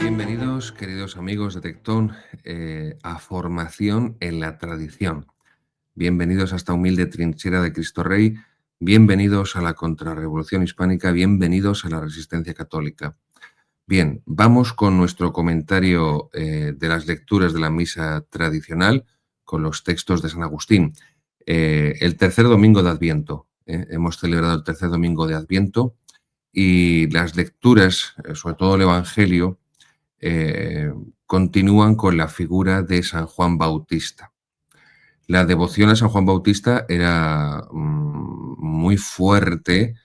Bienvenidos, queridos amigos de Tectón, a Formación en la Tradición. Bienvenidos a esta humilde trinchera de Cristo Rey, bienvenidos a la Contrarrevolución Hispánica, bienvenidos a la Resistencia Católica. Bien, vamos con nuestro comentario de las lecturas de la misa tradicional con los textos de San Agustín. El tercer domingo de Adviento, hemos celebrado el tercer domingo de Adviento y las lecturas, sobre todo el Evangelio, continúan con la figura de San Juan Bautista. La devoción a San Juan Bautista era muy fuerte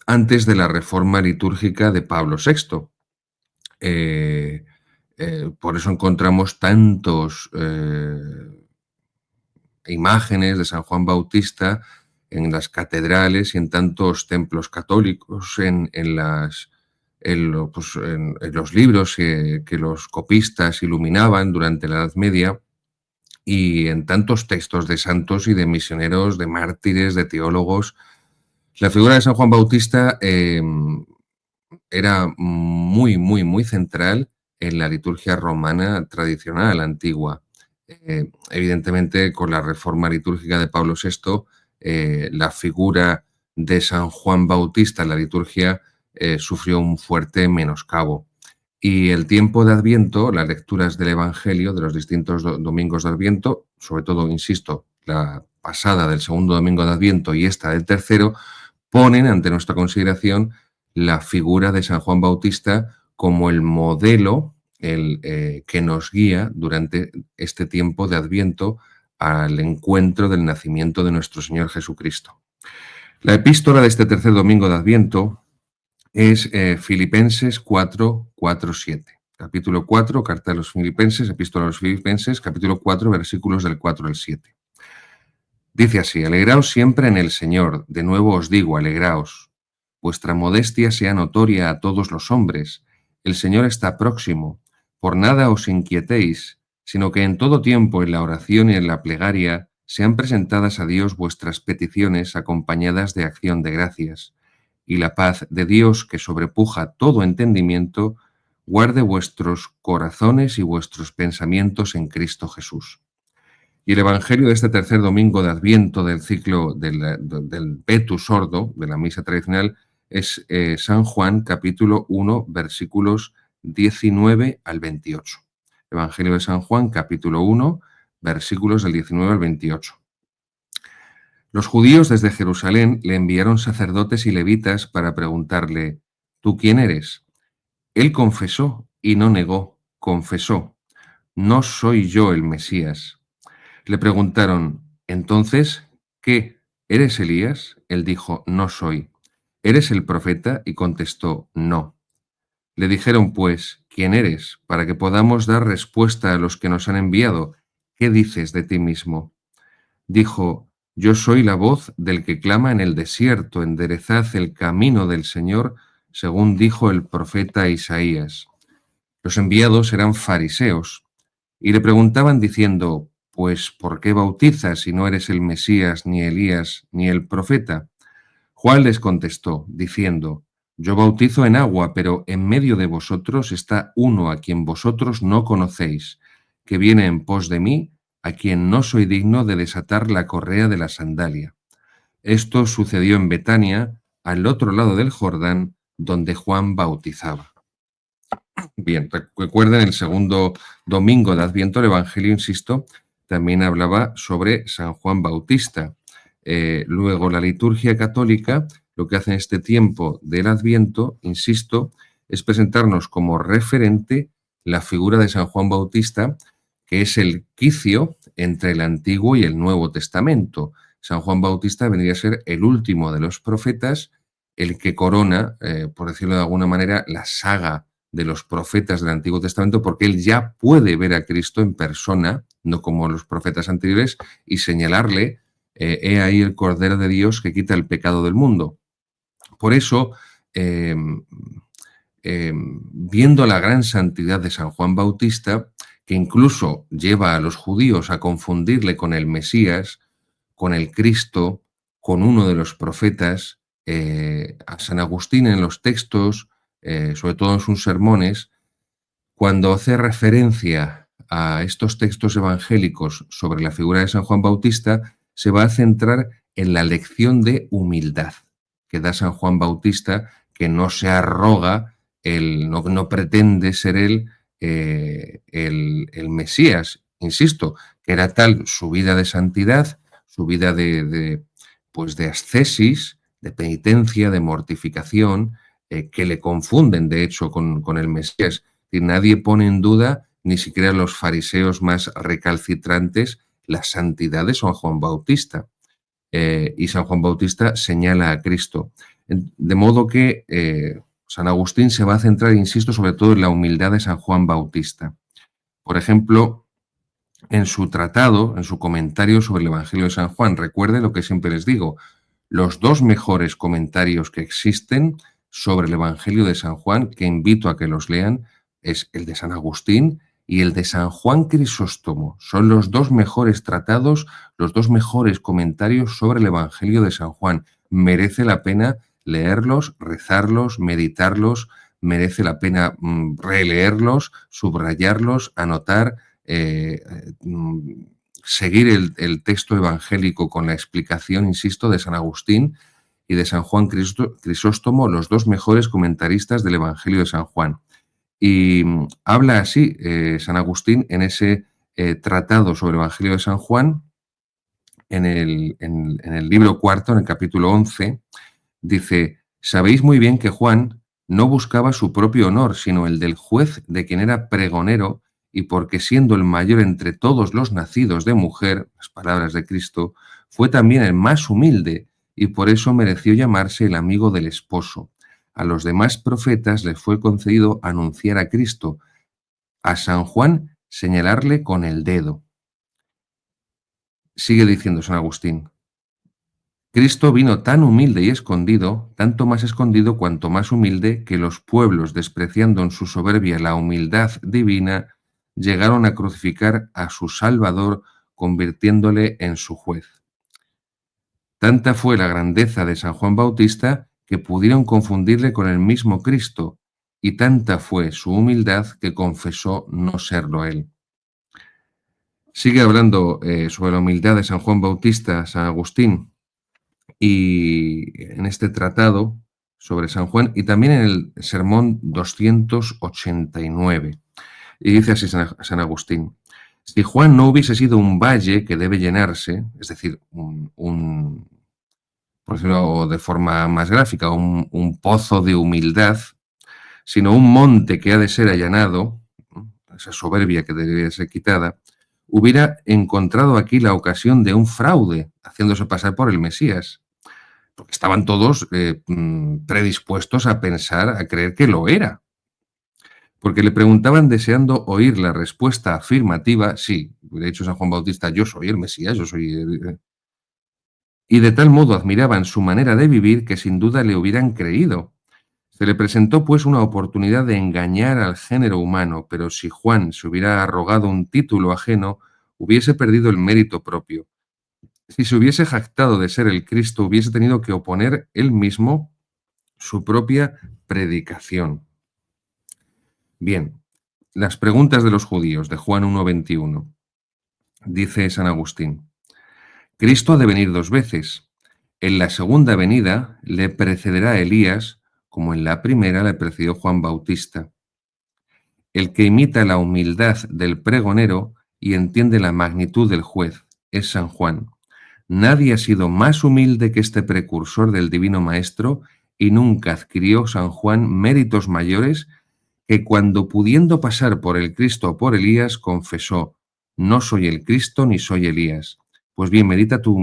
antes de la reforma litúrgica de Pablo VI. Por eso encontramos tantos imágenes de San Juan Bautista en las catedrales y en tantos templos católicos, en los libros que los copistas iluminaban durante la Edad Media y en tantos textos de santos y de misioneros, de mártires, de teólogos. La figura de San Juan Bautista era muy central en la liturgia romana tradicional, antigua. Evidentemente, con la reforma litúrgica de Pablo VI, la figura de San Juan Bautista en la liturgia sufrió un fuerte menoscabo. Y el tiempo de Adviento, las lecturas del Evangelio de los distintos domingos de Adviento, sobre todo, insisto, la pasada del segundo domingo de Adviento y esta del tercero, ponen ante nuestra consideración la figura de San Juan Bautista como el modelo que nos guía durante este tiempo de Adviento al encuentro del nacimiento de nuestro Señor Jesucristo. La epístola de este tercer domingo de Adviento es Filipenses 4:7. Capítulo 4, carta a los Filipenses, epístola a los Filipenses, capítulo 4, versículos del 4 al 7. Dice así: alegraos siempre en el Señor, de nuevo os digo, alegraos. Vuestra modestia sea notoria a todos los hombres. El Señor está próximo. Por nada os inquietéis, sino que en todo tiempo, en la oración y en la plegaria, sean presentadas a Dios vuestras peticiones acompañadas de acción de gracias. Y la paz de Dios, que sobrepuja todo entendimiento, guarde vuestros corazones y vuestros pensamientos en Cristo Jesús. Y el Evangelio de este tercer domingo de Adviento del ciclo del Vetus Ordo, de la misa tradicional, es San Juan, capítulo 1, versículos 19 al 28. Evangelio de San Juan, capítulo 1, versículos del 19 al 28. Los judíos desde Jerusalén le enviaron sacerdotes y levitas para preguntarle: ¿tú quién eres? Él confesó y no negó, confesó: no soy yo el Mesías. Le preguntaron: entonces, ¿qué? ¿Eres Elías? Él dijo: no soy. ¿Eres el profeta? Y contestó: no. Le dijeron pues: ¿quién eres? Para que podamos dar respuesta a los que nos han enviado. ¿Qué dices de ti mismo? Dijo: yo soy la voz del que clama en el desierto, enderezad el camino del Señor, según dijo el profeta Isaías. Los enviados eran fariseos y le preguntaban diciendo: pues, ¿por qué bautizas si no eres el Mesías, ni Elías, ni el profeta? Juan les contestó, diciendo: yo bautizo en agua, pero en medio de vosotros está uno a quien vosotros no conocéis, que viene en pos de mí, a quien no soy digno de desatar la correa de la sandalia. Esto sucedió en Betania, al otro lado del Jordán, donde Juan bautizaba. Bien, recuerden, el segundo domingo de Adviento, el Evangelio, insisto, también hablaba sobre San Juan Bautista. Luego, la liturgia católica, lo que hace en este tiempo del Adviento, insisto, es presentarnos como referente la figura de San Juan Bautista, que es el quicio entre el Antiguo y el Nuevo Testamento. San Juan Bautista vendría a ser el último de los profetas, el que corona, por decirlo de alguna manera, la saga de los profetas del Antiguo Testamento, porque él ya puede ver a Cristo en persona, no como los profetas anteriores, y señalarle: he ahí el Cordero de Dios que quita el pecado del mundo. Por eso, viendo la gran santidad de San Juan Bautista, que incluso lleva a los judíos a confundirle con el Mesías, con el Cristo, con uno de los profetas, a San Agustín en los textos, sobre todo en sus sermones, Cuando hace referencia a estos textos evangélicos sobre la figura de San Juan Bautista, se va a centrar en la lección de humildad que da San Juan Bautista, que no se arroga, no pretende ser él el Mesías. Insisto, que era tal su vida de santidad, su vida pues de ascesis, de penitencia, de mortificación, que le confunden, de hecho, con el Mesías. Y nadie pone en duda, ni siquiera los fariseos más recalcitrantes, la santidad de San Juan Bautista. Y San Juan Bautista señala a Cristo. De modo que San Agustín se va a centrar, insisto, sobre todo en la humildad de San Juan Bautista. Por ejemplo, en su tratado, en su comentario sobre el Evangelio de San Juan, recuerde lo que siempre les digo, los dos mejores comentarios que existen sobre el Evangelio de San Juan, que invito a que los lean, es el de San Agustín y el de San Juan Crisóstomo. Son los dos mejores tratados, los dos mejores comentarios sobre el Evangelio de San Juan. Merece la pena leerlos, rezarlos, meditarlos, merece la pena releerlos, subrayarlos, anotar, seguir el texto evangélico con la explicación, insisto, de San Agustín y de San Juan Crisóstomo, los dos mejores comentaristas del Evangelio de San Juan. Y habla así San Agustín en ese tratado sobre el Evangelio de San Juan, en el libro cuarto, en el capítulo 11, dice: «Sabéis muy bien que Juan no buscaba su propio honor, sino el del juez de quien era pregonero, y porque siendo el mayor entre todos los nacidos de mujer», las palabras de Cristo, «fue también el más humilde, y por eso mereció llamarse el amigo del esposo. A los demás profetas les fue concedido anunciar a Cristo, a San Juan señalarle con el dedo». Sigue diciendo San Agustín: «Cristo vino tan humilde y escondido, tanto más escondido cuanto más humilde, que los pueblos, despreciando en su soberbia la humildad divina, llegaron a crucificar a su Salvador, convirtiéndole en su juez. Tanta fue la grandeza de San Juan Bautista que pudieron confundirle con el mismo Cristo, y tanta fue su humildad que confesó no serlo él». Sigue hablando sobre la humildad de San Juan Bautista, San Agustín, y en este tratado sobre San Juan, y también en el sermón 289. Y dice así San Agustín: «Si Juan no hubiese sido un valle que debe llenarse, es decir, por decirlo de forma más gráfica, un pozo de humildad, sino un monte que ha de ser allanado, esa soberbia que debería ser quitada, hubiera encontrado aquí la ocasión de un fraude, haciéndose pasar por el Mesías». Porque estaban todos predispuestos a pensar, a creer que lo era. Porque le preguntaban deseando oír la respuesta afirmativa: «Sí, de hecho San Juan Bautista, yo soy el Mesías, yo soy y de tal modo admiraban su manera de vivir que sin duda le hubieran creído. Se le presentó pues una oportunidad de engañar al género humano, pero si Juan se hubiera arrogado un título ajeno, hubiese perdido el mérito propio. Si se hubiese jactado de ser el Cristo, hubiese tenido que oponer él mismo su propia predicación». Bien, las preguntas de los judíos, de Juan 1:21. Dice San Agustín: «Cristo ha de venir dos veces. En la segunda venida le precederá Elías, como en la primera le precedió Juan Bautista. El que imita la humildad del pregonero y entiende la magnitud del juez es San Juan. Nadie ha sido más humilde que este precursor del Divino Maestro, y nunca adquirió San Juan méritos mayores que cuando, pudiendo pasar por el Cristo o por Elías, confesó: no soy el Cristo ni soy Elías. Pues bien, medita tú,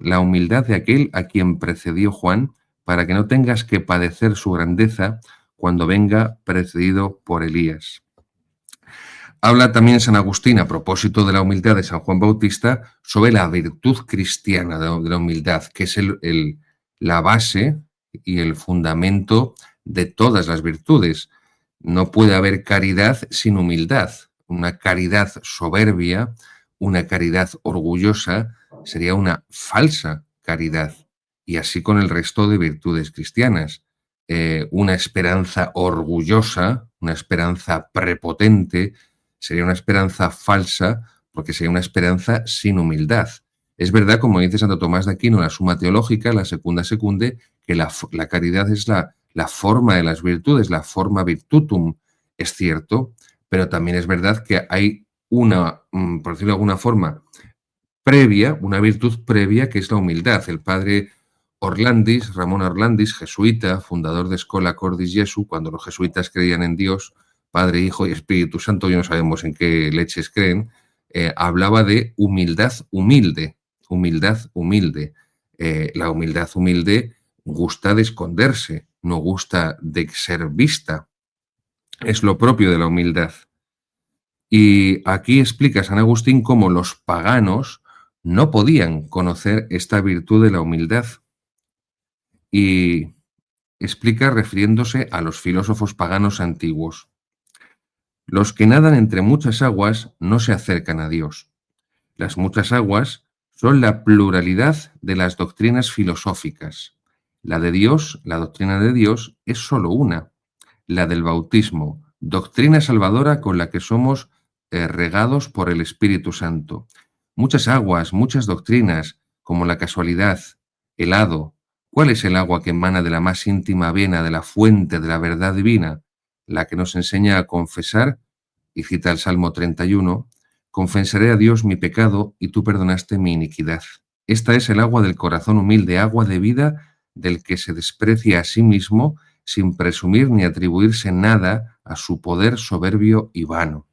la humildad de aquel a quien precedió Juan, para que no tengas que padecer su grandeza cuando venga precedido por Elías». Habla también San Agustín, a propósito de la humildad de San Juan Bautista, sobre la virtud cristiana de la humildad, que es la base y el fundamento de todas las virtudes. No puede haber caridad sin humildad. Una caridad soberbia, una caridad orgullosa, sería una falsa caridad. Y así con el resto de virtudes cristianas. una esperanza orgullosa, una esperanza prepotente, sería una esperanza falsa, porque sería una esperanza sin humildad. Es verdad, como dice Santo Tomás de Aquino en la Suma Teológica, la Secunda Secunde, que la caridad es la forma de las virtudes, la forma virtutum, es cierto, pero también es verdad que hay una, por decirlo de alguna forma, previa, una virtud previa, que es la humildad. El padre Orlandis, Ramón Orlandis, jesuita, fundador de Escola Cordis Jesu, cuando los jesuitas creían en Dios, Padre, Hijo y Espíritu Santo, y no sabemos en qué leches creen, hablaba de humildad humilde, humildad humilde. La humildad humilde gusta de esconderse, no gusta de ser vista. Es lo propio de la humildad. Y aquí explica San Agustín cómo los paganos no podían conocer esta virtud de la humildad. Y explica refiriéndose a los filósofos paganos antiguos. Los que nadan entre muchas aguas no se acercan a Dios. Las muchas aguas son la pluralidad de las doctrinas filosóficas. La de Dios, la doctrina de Dios, es sólo una, la del bautismo, doctrina salvadora con la que somos regados por el Espíritu Santo. Muchas aguas, muchas doctrinas, como la casualidad, el hado. ¿Cuál es el agua que emana de la más íntima vena de la fuente de la verdad divina? La que nos enseña a confesar, y cita el Salmo 31, confesaré a Dios mi pecado y tú perdonaste mi iniquidad. Esta es el agua del corazón humilde, agua de vida del que se desprecia a sí mismo sin presumir ni atribuirse nada a su poder soberbio y vano.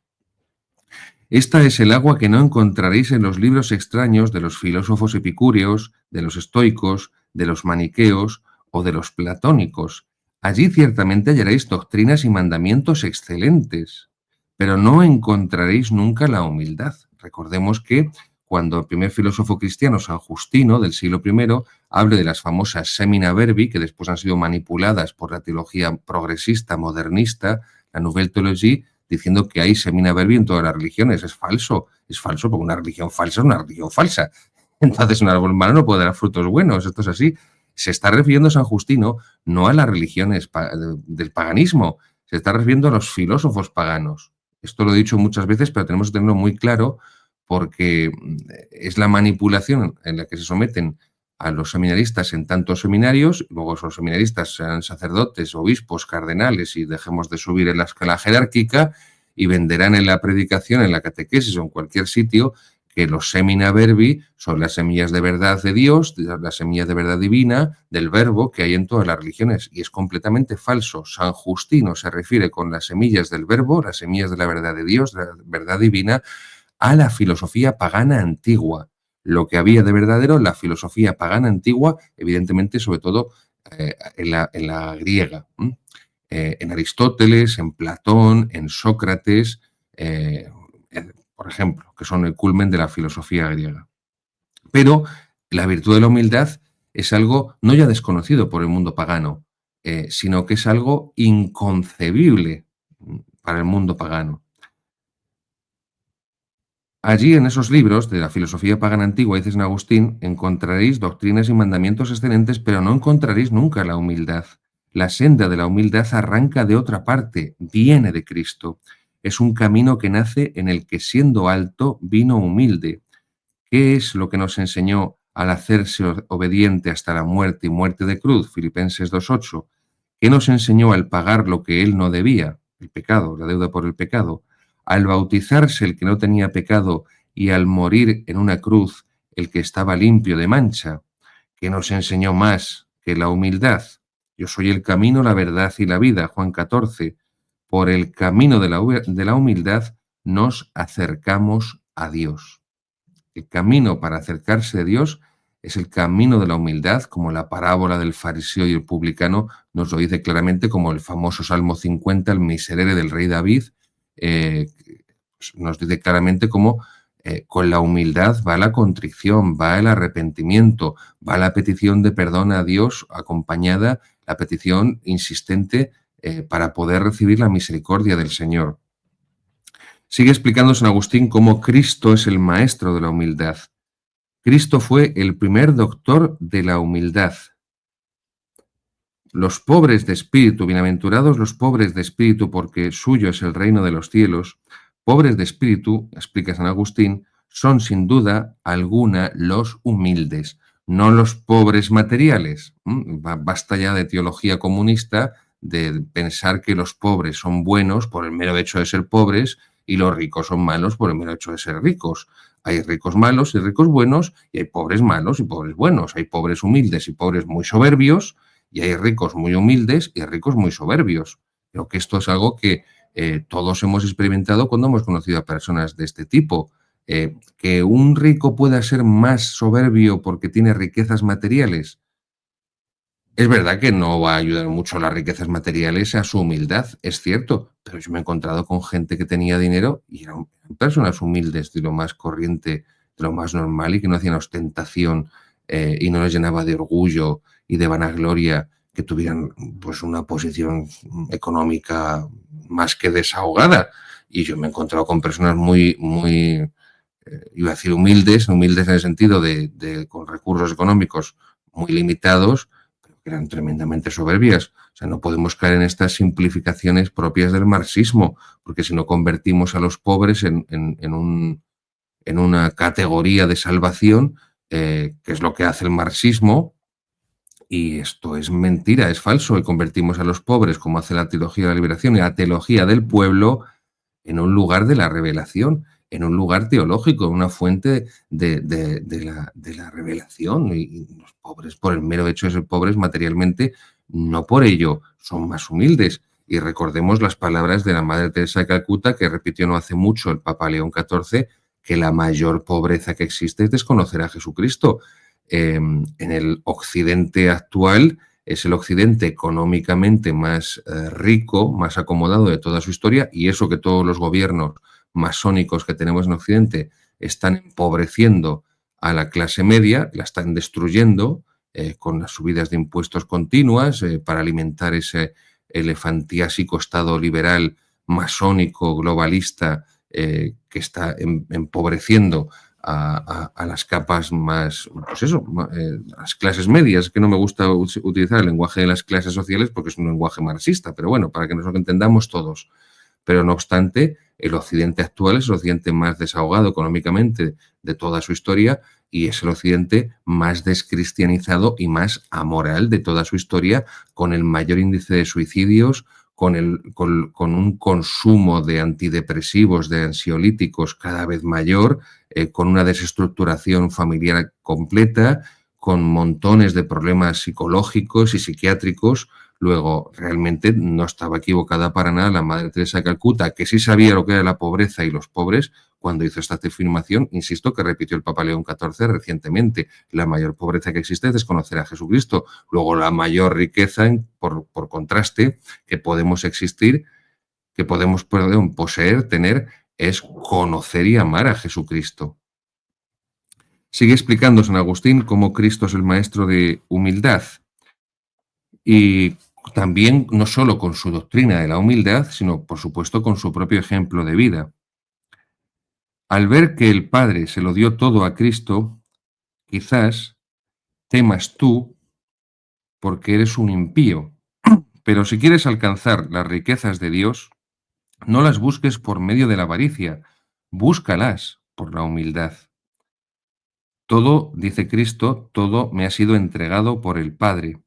Esta es el agua que no encontraréis en los libros extraños de los filósofos epicúreos, de los estoicos, de los maniqueos o de los platónicos. Allí ciertamente hallaréis doctrinas y mandamientos excelentes, pero no encontraréis nunca la humildad. Recordemos que cuando el primer filósofo cristiano, San Justino, del siglo I, hable de las famosas semina verbi, que después han sido manipuladas por la teología progresista, modernista, la Nouvelle Théologie, diciendo que hay semina verbi en todas las religiones. Es falso porque una religión falsa es una religión falsa. Entonces un árbol malo no puede dar frutos buenos, esto es así. Se está refiriendo San Justino no a las religiones del paganismo, se está refiriendo a los filósofos paganos. Esto lo he dicho muchas veces, pero tenemos que tenerlo muy claro porque es la manipulación en la que se someten a los seminaristas en tantos seminarios, luego esos seminaristas sean sacerdotes, obispos, cardenales y dejemos de subir en la escala jerárquica y venderán en la predicación, en la catequesis o en cualquier sitio que los semina verbi son las semillas de verdad de Dios, las semillas de verdad divina, del verbo que hay en todas las religiones. Y es completamente falso. San Justino se refiere con las semillas del verbo, las semillas de la verdad de Dios, de la verdad divina, a la filosofía pagana antigua. Lo que había de verdadero en la filosofía pagana antigua, evidentemente, sobre todo en la griega. En Aristóteles, en Platón, en Sócrates, por ejemplo, que son el culmen de la filosofía griega. Pero la virtud de la humildad es algo no ya desconocido por el mundo pagano, sino que es algo inconcebible para el mundo pagano. Allí, en esos libros de la filosofía pagana antigua, dice San Agustín, encontraréis doctrinas y mandamientos excelentes, pero no encontraréis nunca la humildad. La senda de la humildad arranca de otra parte, viene de Cristo. Es un camino que nace en el que, siendo alto, vino humilde. ¿Qué es lo que nos enseñó al hacerse obediente hasta la muerte y muerte de cruz? Filipenses 2:8. ¿Qué nos enseñó al pagar lo que él no debía? El pecado, la deuda por el pecado. Al bautizarse el que no tenía pecado y al morir en una cruz el que estaba limpio de mancha. ¿Qué nos enseñó más que la humildad? Yo soy el camino, la verdad y la vida. Juan 14. Por el camino de la humildad nos acercamos a Dios. El camino para acercarse a Dios es el camino de la humildad, como la parábola del fariseo y el publicano nos lo dice claramente, como el famoso Salmo 50, el miserere del rey David, nos dice claramente cómo con la humildad va la contrición, va el arrepentimiento, va la petición de perdón a Dios, acompañada la petición insistente para poder recibir la misericordia del Señor. Sigue explicando San Agustín cómo Cristo es el maestro de la humildad. Cristo fue el primer doctor de la humildad. Los pobres de espíritu, bienaventurados los pobres de espíritu, porque suyo es el reino de los cielos. Pobres de espíritu, explica San Agustín, son sin duda alguna los humildes, no los pobres materiales. Basta ya de teología comunista, de pensar que los pobres son buenos por el mero hecho de ser pobres y los ricos son malos por el mero hecho de ser ricos. Hay ricos malos y ricos buenos, y hay pobres malos y pobres buenos. Hay pobres humildes y pobres muy soberbios, y hay ricos muy humildes y ricos muy soberbios. Creo que esto es algo que todos hemos experimentado cuando hemos conocido a personas de este tipo. Que un rico pueda ser más soberbio porque tiene riquezas materiales. Es verdad que no va a ayudar mucho las riquezas materiales a su humildad, es cierto, pero yo me he encontrado con gente que tenía dinero y eran personas humildes de lo más corriente, de lo más normal, y que no hacían ostentación, y no les llenaba de orgullo y de vanagloria que tuvieran, pues, una posición económica más que desahogada. Y yo me he encontrado con personas muy, iba a decir humildes en el sentido de con recursos económicos muy limitados, pero que eran tremendamente soberbias. O sea, no podemos caer en estas simplificaciones propias del marxismo, porque si no convertimos a los pobres en una categoría de salvación, que es lo que hace el marxismo, y esto es mentira, es falso, y convertimos a los pobres, como hace la teología de la liberación y la teología del pueblo, en un lugar de la revelación, en un lugar teológico, una fuente de la revelación. Y los pobres, por el mero hecho de ser pobres materialmente, no por ello son más humildes. Y recordemos las palabras de la Madre Teresa de Calcuta, que repitió no hace mucho el Papa León XIV, que la mayor pobreza que existe es desconocer a Jesucristo. En el occidente actual, es el occidente económicamente más rico, más acomodado de toda su historia, y eso que todos los gobiernos masónicos que tenemos en Occidente están empobreciendo a la clase media, la están destruyendo con las subidas de impuestos continuas para alimentar ese elefantiásico Estado liberal, masónico, globalista, que está empobreciendo a las capas más, pues eso, las clases medias, que no me gusta utilizar el lenguaje de las clases sociales porque es un lenguaje marxista, pero bueno, para que nos lo entendamos todos. Pero no obstante, el occidente actual es el occidente más desahogado económicamente de toda su historia, y es el occidente más descristianizado y más amoral de toda su historia, con el mayor índice de suicidios, con un consumo de antidepresivos, de ansiolíticos cada vez mayor, con una desestructuración familiar completa, con montones de problemas psicológicos y psiquiátricos. Luego, realmente no estaba equivocada para nada la Madre Teresa de Calcuta, que sí sabía lo que era la pobreza y los pobres cuando hizo esta afirmación, insisto, que repitió el Papa León XIV recientemente. La mayor pobreza que existe es desconocer a Jesucristo. Luego, la mayor riqueza, por contraste, que podemos existir, que podemos poseer, tener, es conocer y amar a Jesucristo. Sigue explicando San Agustín cómo Cristo es el maestro de humildad, y también no solo con su doctrina de la humildad, sino por supuesto con su propio ejemplo de vida. Al ver que el Padre se lo dio todo a Cristo, quizás temas tú porque eres un impío, pero si quieres alcanzar las riquezas de Dios, no las busques por medio de la avaricia, búscalas por la humildad. Todo, dice Cristo, todo me ha sido entregado por el Padre.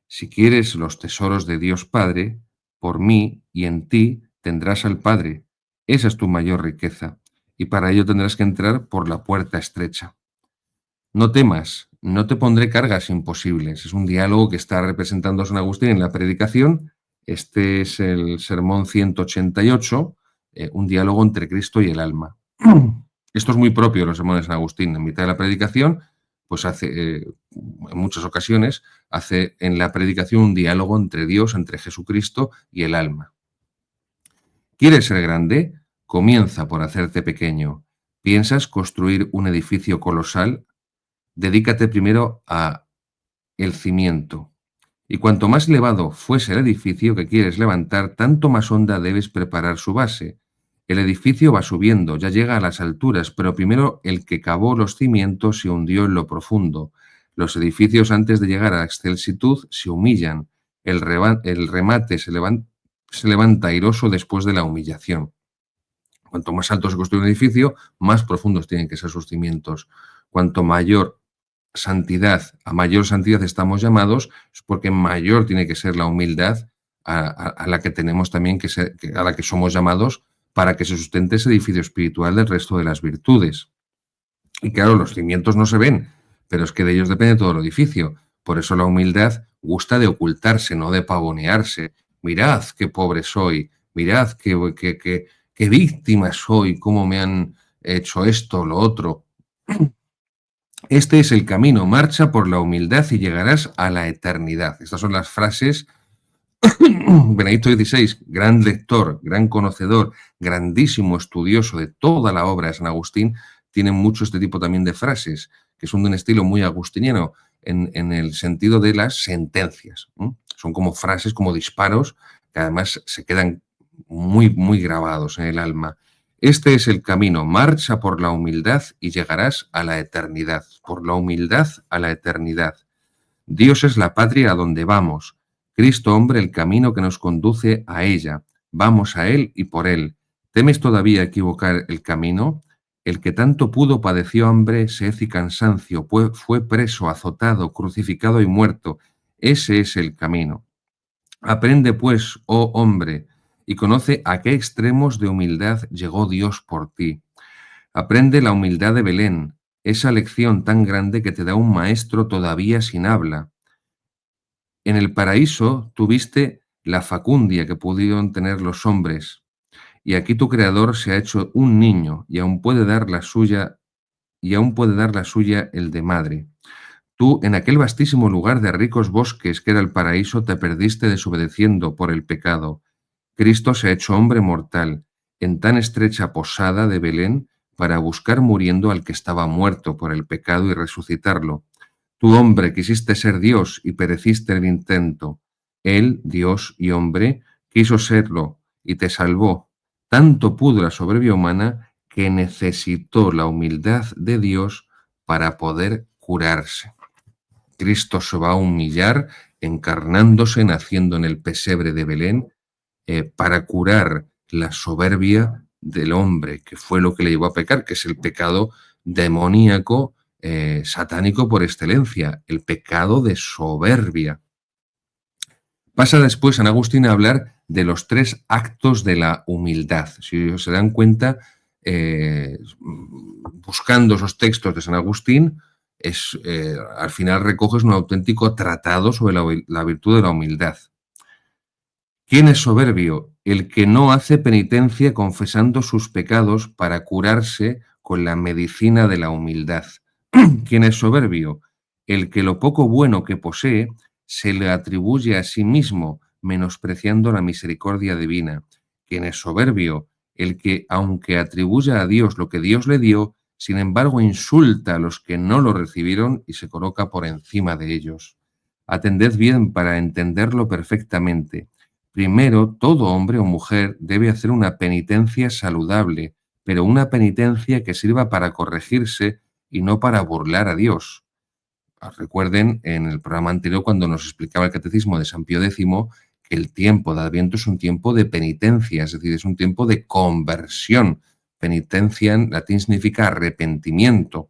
Si quieres los tesoros de Dios Padre, por mí y en ti tendrás al Padre. Esa es tu mayor riqueza, y para ello tendrás que entrar por la puerta estrecha. No temas, no te pondré cargas imposibles. Es un diálogo que está representando San Agustín en la predicación. Este es el sermón 188, un diálogo entre Cristo y el alma. Esto es muy propio de los sermones de San Agustín. En mitad de la predicación, pues hace, en muchas ocasiones, hace en la predicación un diálogo entre Dios, entre Jesucristo y el alma. ¿Quieres ser grande? Comienza por hacerte pequeño. ¿Piensas construir un edificio colosal? Dedícate primero a el cimiento. Y cuanto más elevado fuese el edificio que quieres levantar, tanto más honda debes preparar su base. El edificio va subiendo, ya llega a las alturas, pero primero el que cavó los cimientos se hundió en lo profundo. Los edificios, antes de llegar a la excelsitud, se humillan. El remate se levanta airoso después de la humillación. Cuanto más alto se construye un edificio, más profundos tienen que ser sus cimientos. Cuanto a mayor santidad estamos llamados, es porque mayor tiene que ser la humildad a la que tenemos también que ser, a la que somos llamados para que se sustente ese edificio espiritual del resto de las virtudes. Y claro, los cimientos no se ven, pero es que de ellos depende todo el edificio. Por eso la humildad gusta de ocultarse, no de pavonearse. Mirad qué pobre soy, mirad qué víctima soy, cómo me han hecho esto o lo otro. Este es el camino, marcha por la humildad y llegarás a la eternidad. Estas son las frases. Benedicto XVI, gran lector, gran conocedor, grandísimo estudioso de toda la obra de San Agustín, tiene mucho este tipo también de frases, que son de un estilo muy agustiniano, en el sentido de las sentencias. Son como frases, como disparos, que además se quedan muy, muy grabados en el alma. Este es el camino, marcha por la humildad y llegarás a la eternidad. Por la humildad a la eternidad. Dios es la patria a donde vamos. Cristo hombre el camino que nos conduce a ella. Vamos a Él y por Él. ¿Temes todavía equivocar el camino? El que tanto pudo padeció hambre, sed y cansancio, fue preso, azotado, crucificado y muerto. Ese es el camino. Aprende pues, oh hombre, y conoce a qué extremos de humildad llegó Dios por ti. Aprende la humildad de Belén, esa lección tan grande que te da un maestro todavía sin habla. En el paraíso tuviste la facundia que pudieron tener los hombres, y aquí tu Creador se ha hecho un niño y aún puede dar la suya, el de madre. Tú, en aquel vastísimo lugar de ricos bosques que era el paraíso, te perdiste desobedeciendo por el pecado. Cristo se ha hecho hombre mortal, en tan estrecha posada de Belén, para buscar muriendo al que estaba muerto por el pecado y resucitarlo. Tú, hombre, quisiste ser Dios y pereciste en el intento. Él, Dios y hombre, quiso serlo y te salvó. Tanto pudo la soberbia humana que necesitó la humildad de Dios para poder curarse. Cristo se va a humillar encarnándose, naciendo en el pesebre de Belén, para curar la soberbia del hombre, que fue lo que le llevó a pecar, que es el pecado demoníaco, satánico por excelencia, el pecado de soberbia. Pasa después San Agustín a hablar de los 3 actos de la humildad. Si se dan cuenta, buscando esos textos de San Agustín, al final recoges un auténtico tratado sobre la virtud de la humildad. ¿Quién es soberbio? El que no hace penitencia confesando sus pecados para curarse con la medicina de la humildad. ¿Quién es soberbio? El que lo poco bueno que posee se le atribuye a sí mismo, menospreciando la misericordia divina. ¿Quién es soberbio? El que, aunque atribuya a Dios lo que Dios le dio, sin embargo insulta a los que no lo recibieron y se coloca por encima de ellos. Atended bien para entenderlo perfectamente. Primero, todo hombre o mujer debe hacer una penitencia saludable, pero una penitencia que sirva para corregirse y no para burlar a Dios. Recuerden en el programa anterior cuando nos explicaba el Catecismo de San Pío X que el tiempo de Adviento es un tiempo de penitencia, es decir, es un tiempo de conversión. Penitencia en latín significa arrepentimiento.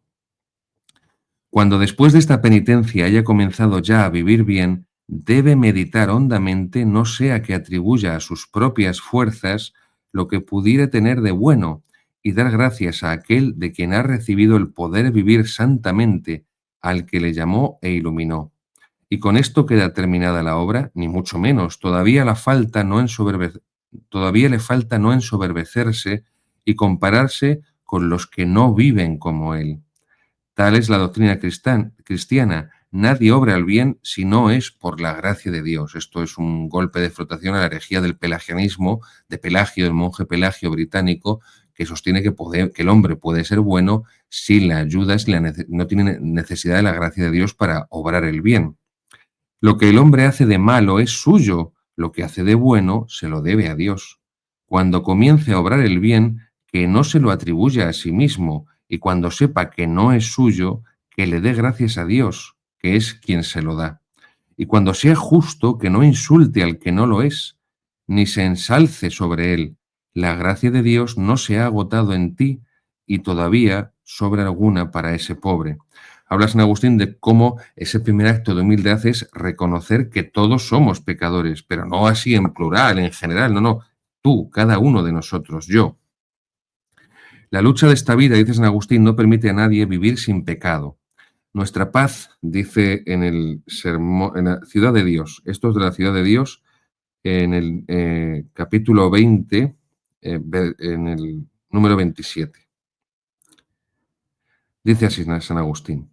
Cuando después de esta penitencia haya comenzado ya a vivir bien, debe meditar hondamente, no sea que atribuya a sus propias fuerzas lo que pudiera tener de bueno, y dar gracias a aquel de quien ha recibido el poder vivir santamente, al que le llamó e iluminó. Y con esto queda terminada la obra, ni mucho menos, todavía le falta no ensoberbecerse y compararse con los que no viven como él. Tal es la doctrina cristiana. Nadie obra el bien si no es por la gracia de Dios. Esto es un golpe de flotación a la herejía del pelagianismo, de Pelagio, el monje Pelagio británico, que sostiene que el hombre puede ser bueno si la ayuda, no tiene necesidad de la gracia de Dios para obrar el bien. Lo que el hombre hace de malo es suyo, lo que hace de bueno se lo debe a Dios. Cuando comience a obrar el bien, que no se lo atribuya a sí mismo, y cuando sepa que no es suyo, que le dé gracias a Dios, que es quien se lo da. y cuando sea justo, que no insulte al que no lo es, ni se ensalce sobre él. La gracia de Dios no se ha agotado en ti, y todavía sobra alguna para ese pobre. Habla San Agustín de cómo ese primer acto de humildad es reconocer que todos somos pecadores, pero no así en plural, en general, no, tú, cada uno de nosotros, yo. La lucha de esta vida, dice San Agustín, no permite a nadie vivir sin pecado. Nuestra paz, dice en el sermón, en la ciudad de Dios, esto es de la ciudad de Dios, en el capítulo 20, en el número 27. Dice así San Agustín: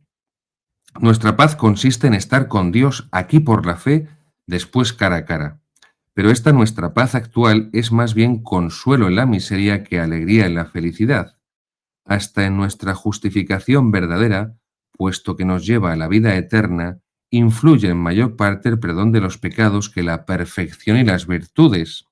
nuestra paz consiste en estar con Dios aquí por la fe, después cara a cara. Pero esta nuestra paz actual es más bien consuelo en la miseria que alegría en la felicidad. Hasta en nuestra justificación verdadera, puesto que nos lleva a la vida eterna, influye en mayor parte el perdón de los pecados que la perfección y las virtudes.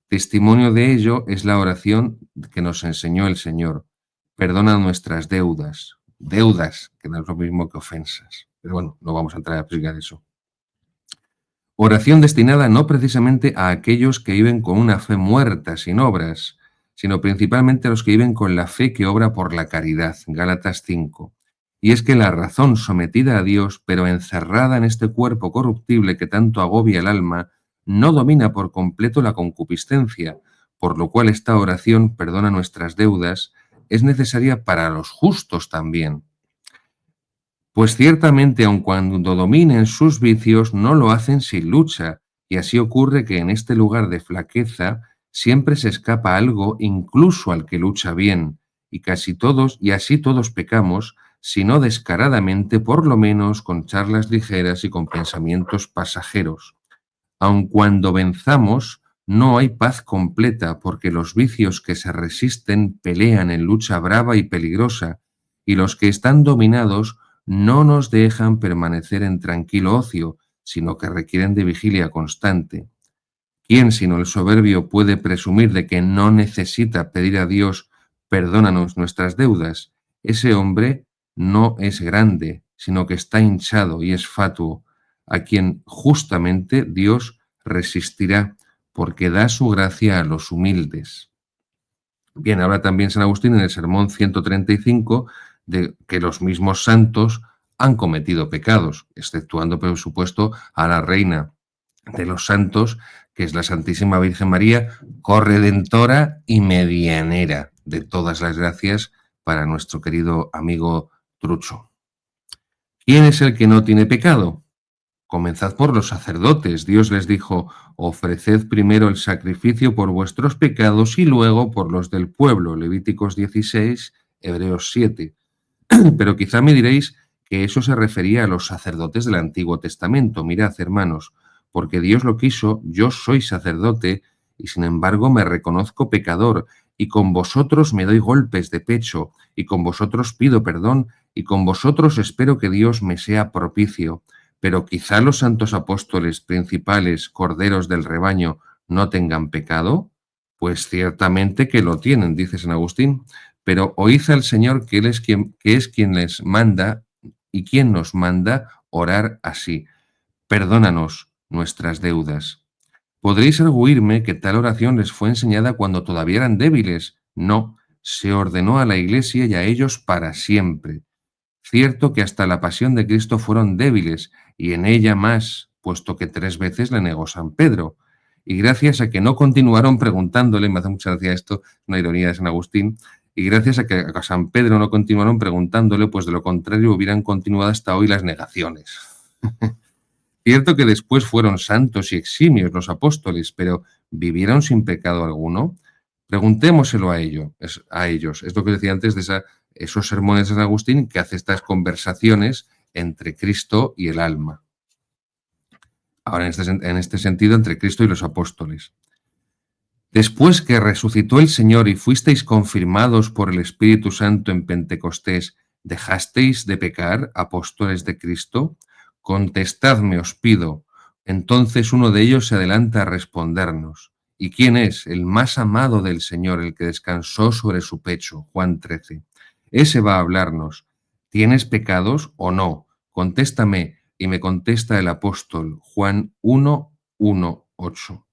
Testimonio de ello es la oración que nos enseñó el Señor: perdona nuestras deudas. Deudas, que no es lo mismo que ofensas. Pero bueno, no vamos a entrar a explicar eso. Oración destinada no precisamente a aquellos que viven con una fe muerta, sin obras, sino principalmente a los que viven con la fe que obra por la caridad. Gálatas 5. Y es que la razón sometida a Dios, pero encerrada en este cuerpo corruptible que tanto agobia el alma, no domina por completo la concupiscencia, por lo cual esta oración, perdona nuestras deudas, es necesaria para los justos también. Pues ciertamente, aun cuando dominen sus vicios, no lo hacen sin lucha, y así ocurre que en este lugar de flaqueza siempre se escapa algo incluso al que lucha bien, y así todos pecamos, si no descaradamente, por lo menos con charlas ligeras y con pensamientos pasajeros. Aun cuando venzamos, no hay paz completa, porque los vicios que se resisten pelean en lucha brava y peligrosa, y los que están dominados no nos dejan permanecer en tranquilo ocio, sino que requieren de vigilia constante. ¿Quién sino el soberbio puede presumir de que no necesita pedir a Dios perdónanos nuestras deudas? Ese hombre no es grande, sino que está hinchado y es fatuo, a quien justamente Dios resistirá, porque da su gracia a los humildes. Bien, habla también San Agustín en el sermón 135 de que los mismos santos han cometido pecados, exceptuando, por supuesto, a la reina de los santos, que es la Santísima Virgen María, corredentora y medianera de todas las gracias para nuestro querido amigo Trucho. ¿Quién es el que no tiene pecado? Comenzad por los sacerdotes. Dios les dijo: ofreced primero el sacrificio por vuestros pecados y luego por los del pueblo. Levíticos 16, Hebreos 7. Pero quizá me diréis que eso se refería a los sacerdotes del Antiguo Testamento. Mirad, hermanos, porque Dios lo quiso, yo soy sacerdote y sin embargo me reconozco pecador, y con vosotros me doy golpes de pecho, y con vosotros pido perdón, y con vosotros espero que Dios me sea propicio. Pero quizá los santos apóstoles principales, corderos del rebaño, no tengan pecado. Pues ciertamente que lo tienen, dice San Agustín. Pero oíd al Señor, que es quien les manda y quien nos manda orar así: perdónanos nuestras deudas. Podréis arguirme que tal oración les fue enseñada cuando todavía eran débiles. No, se ordenó a la Iglesia y a ellos para siempre. Cierto que hasta la pasión de Cristo fueron débiles, y en ella más, puesto que 3 veces le negó San Pedro. Y gracias a que no continuaron preguntándole, me hace mucha gracia esto, una ironía de San Agustín, y gracias a que a San Pedro no continuaron preguntándole, pues de lo contrario hubieran continuado hasta hoy las negaciones. Cierto que después fueron santos y eximios los apóstoles, pero ¿vivieron sin pecado alguno? Preguntémoselo a ellos. Es lo que decía antes de esos sermones de San Agustín, que hace estas conversaciones entre Cristo y el alma. Ahora, en este sentido, entre Cristo y los apóstoles. Después que resucitó el Señor y fuisteis confirmados por el Espíritu Santo en Pentecostés, ¿dejasteis de pecar, apóstoles de Cristo? Contestadme, os pido. Entonces uno de ellos se adelanta a respondernos. ¿Y quién es? El más amado del Señor, el que descansó sobre su pecho. Juan 13. Ese va a hablarnos. ¿Tienes pecados o no? Contéstame, Y me contesta el apóstol, Juan 1:1-8.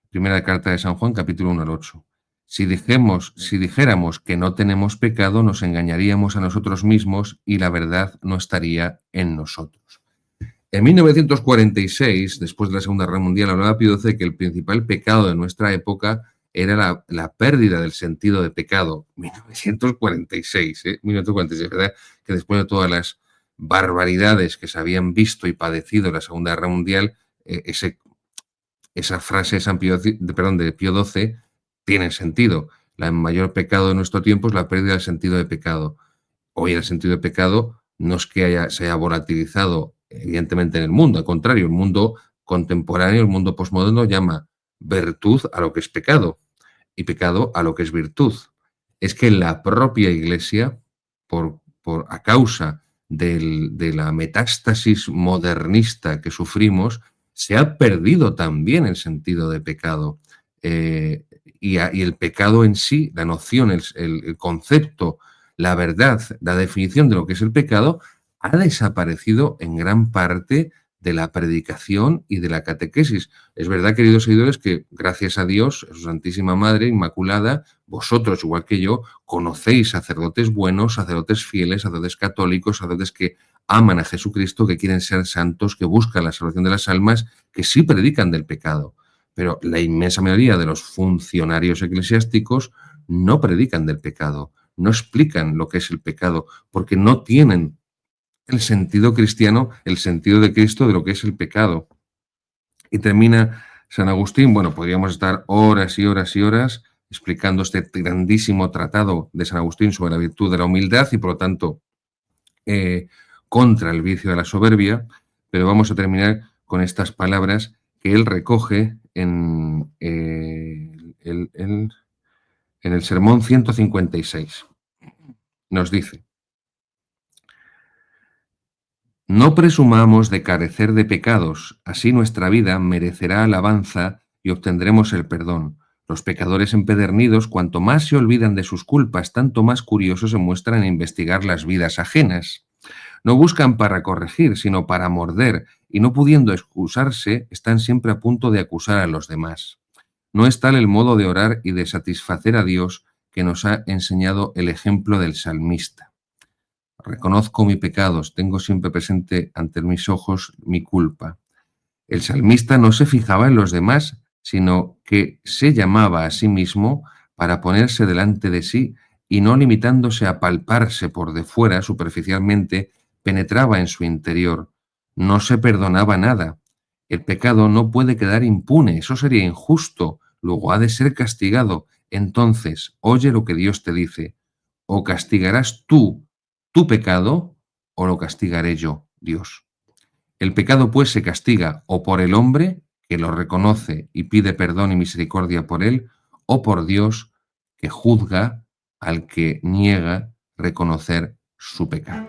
Primera carta de San Juan, capítulo 1 al 8. Si dijéramos que no tenemos pecado, nos engañaríamos a nosotros mismos y la verdad no estaría en nosotros. En 1946, después de la Segunda Guerra Mundial, hablaba Pío XII que el principal pecado de nuestra época era la pérdida del sentido de pecado. 1946, 1946, ¿verdad? Que después de todas las barbaridades que se habían visto y padecido en la Segunda Guerra Mundial, esa frase de, de Pío XII tiene sentido. El mayor pecado de nuestro tiempo es la pérdida del sentido de pecado. Hoy el sentido de pecado no es que se haya volatilizado evidentemente en el mundo, al contrario, el mundo contemporáneo, el mundo posmoderno llama virtud a lo que es pecado y pecado a lo que es virtud. Es que la propia Iglesia, a causa de la metástasis modernista que sufrimos, se ha perdido también el sentido de pecado. Y el pecado en sí, la noción, el concepto, la verdad, la definición de lo que es el pecado, ha desaparecido en gran parte de la predicación y de la catequesis. Es verdad, queridos seguidores, que gracias a Dios, a su Santísima Madre Inmaculada, vosotros, igual que yo, conocéis sacerdotes buenos, sacerdotes fieles, sacerdotes católicos, sacerdotes que aman a Jesucristo, que quieren ser santos, que buscan la salvación de las almas, que sí predican del pecado. Pero la inmensa mayoría de los funcionarios eclesiásticos no predican del pecado, no explican lo que es el pecado, porque no tienen el sentido cristiano, el sentido de Cristo de lo que es el pecado. Y termina San Agustín, bueno, podríamos estar horas y horas y horas explicando este grandísimo tratado de San Agustín sobre la virtud de la humildad y, por lo tanto, contra el vicio de la soberbia, pero vamos a terminar con estas palabras que él recoge en el Sermón 156. Nos dice: no presumamos de carecer de pecados, así nuestra vida merecerá alabanza y obtendremos el perdón. Los pecadores empedernidos, cuanto más se olvidan de sus culpas, tanto más curiosos se muestran en investigar las vidas ajenas. No buscan para corregir, sino para morder, y no pudiendo excusarse, están siempre a punto de acusar a los demás. No es tal el modo de orar y de satisfacer a Dios que nos ha enseñado el ejemplo del salmista. Reconozco mis pecados, tengo siempre presente ante mis ojos mi culpa. El salmista no se fijaba en los demás, sino que se llamaba a sí mismo para ponerse delante de sí y no limitándose a palparse por de fuera superficialmente, penetraba en su interior. No se perdonaba nada. El pecado no puede quedar impune, eso sería injusto, luego ha de ser castigado. Entonces, oye lo que Dios te dice: o castigarás tú tu pecado, o lo castigaré yo, Dios. El pecado, pues, se castiga o por el hombre, que lo reconoce y pide perdón y misericordia por él, o por Dios, que juzga al que niega reconocer su pecado.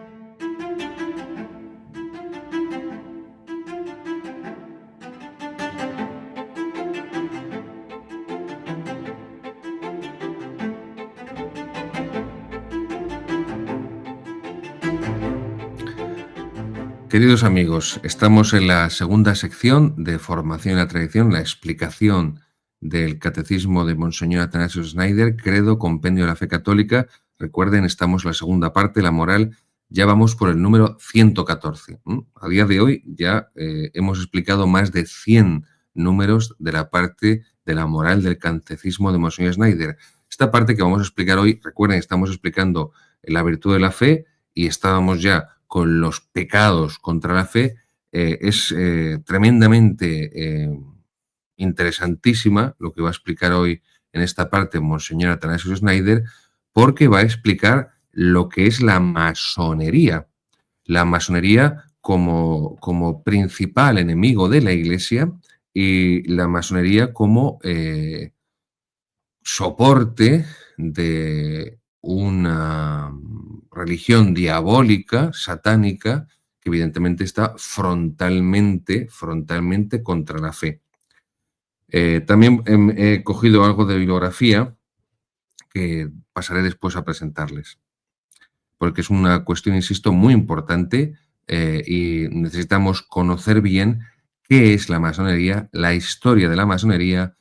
Queridos amigos, estamos en la segunda sección de Formación en la Tradición, la explicación del Catecismo de Monseñor Atanasio Schneider, Credo, Compendio de la Fe Católica. Recuerden, estamos en la segunda parte, la moral, ya vamos por el número 114. A día de hoy ya hemos explicado más de 100 números de la parte de la moral del Catecismo de Monseñor Schneider. Esta parte que vamos a explicar hoy, recuerden, estamos explicando la virtud de la fe y estábamos ya con los pecados contra la fe, es tremendamente interesantísima lo que va a explicar hoy en esta parte Monseñor Atanasio Schneider, porque va a explicar lo que es la masonería. La masonería como principal enemigo de la Iglesia y la masonería como soporte de una religión diabólica, satánica, que evidentemente está frontalmente contra la fe. También he cogido algo de bibliografía que pasaré después a presentarles, porque es una cuestión, insisto, muy importante y necesitamos conocer bien qué es la masonería, la historia de la masonería,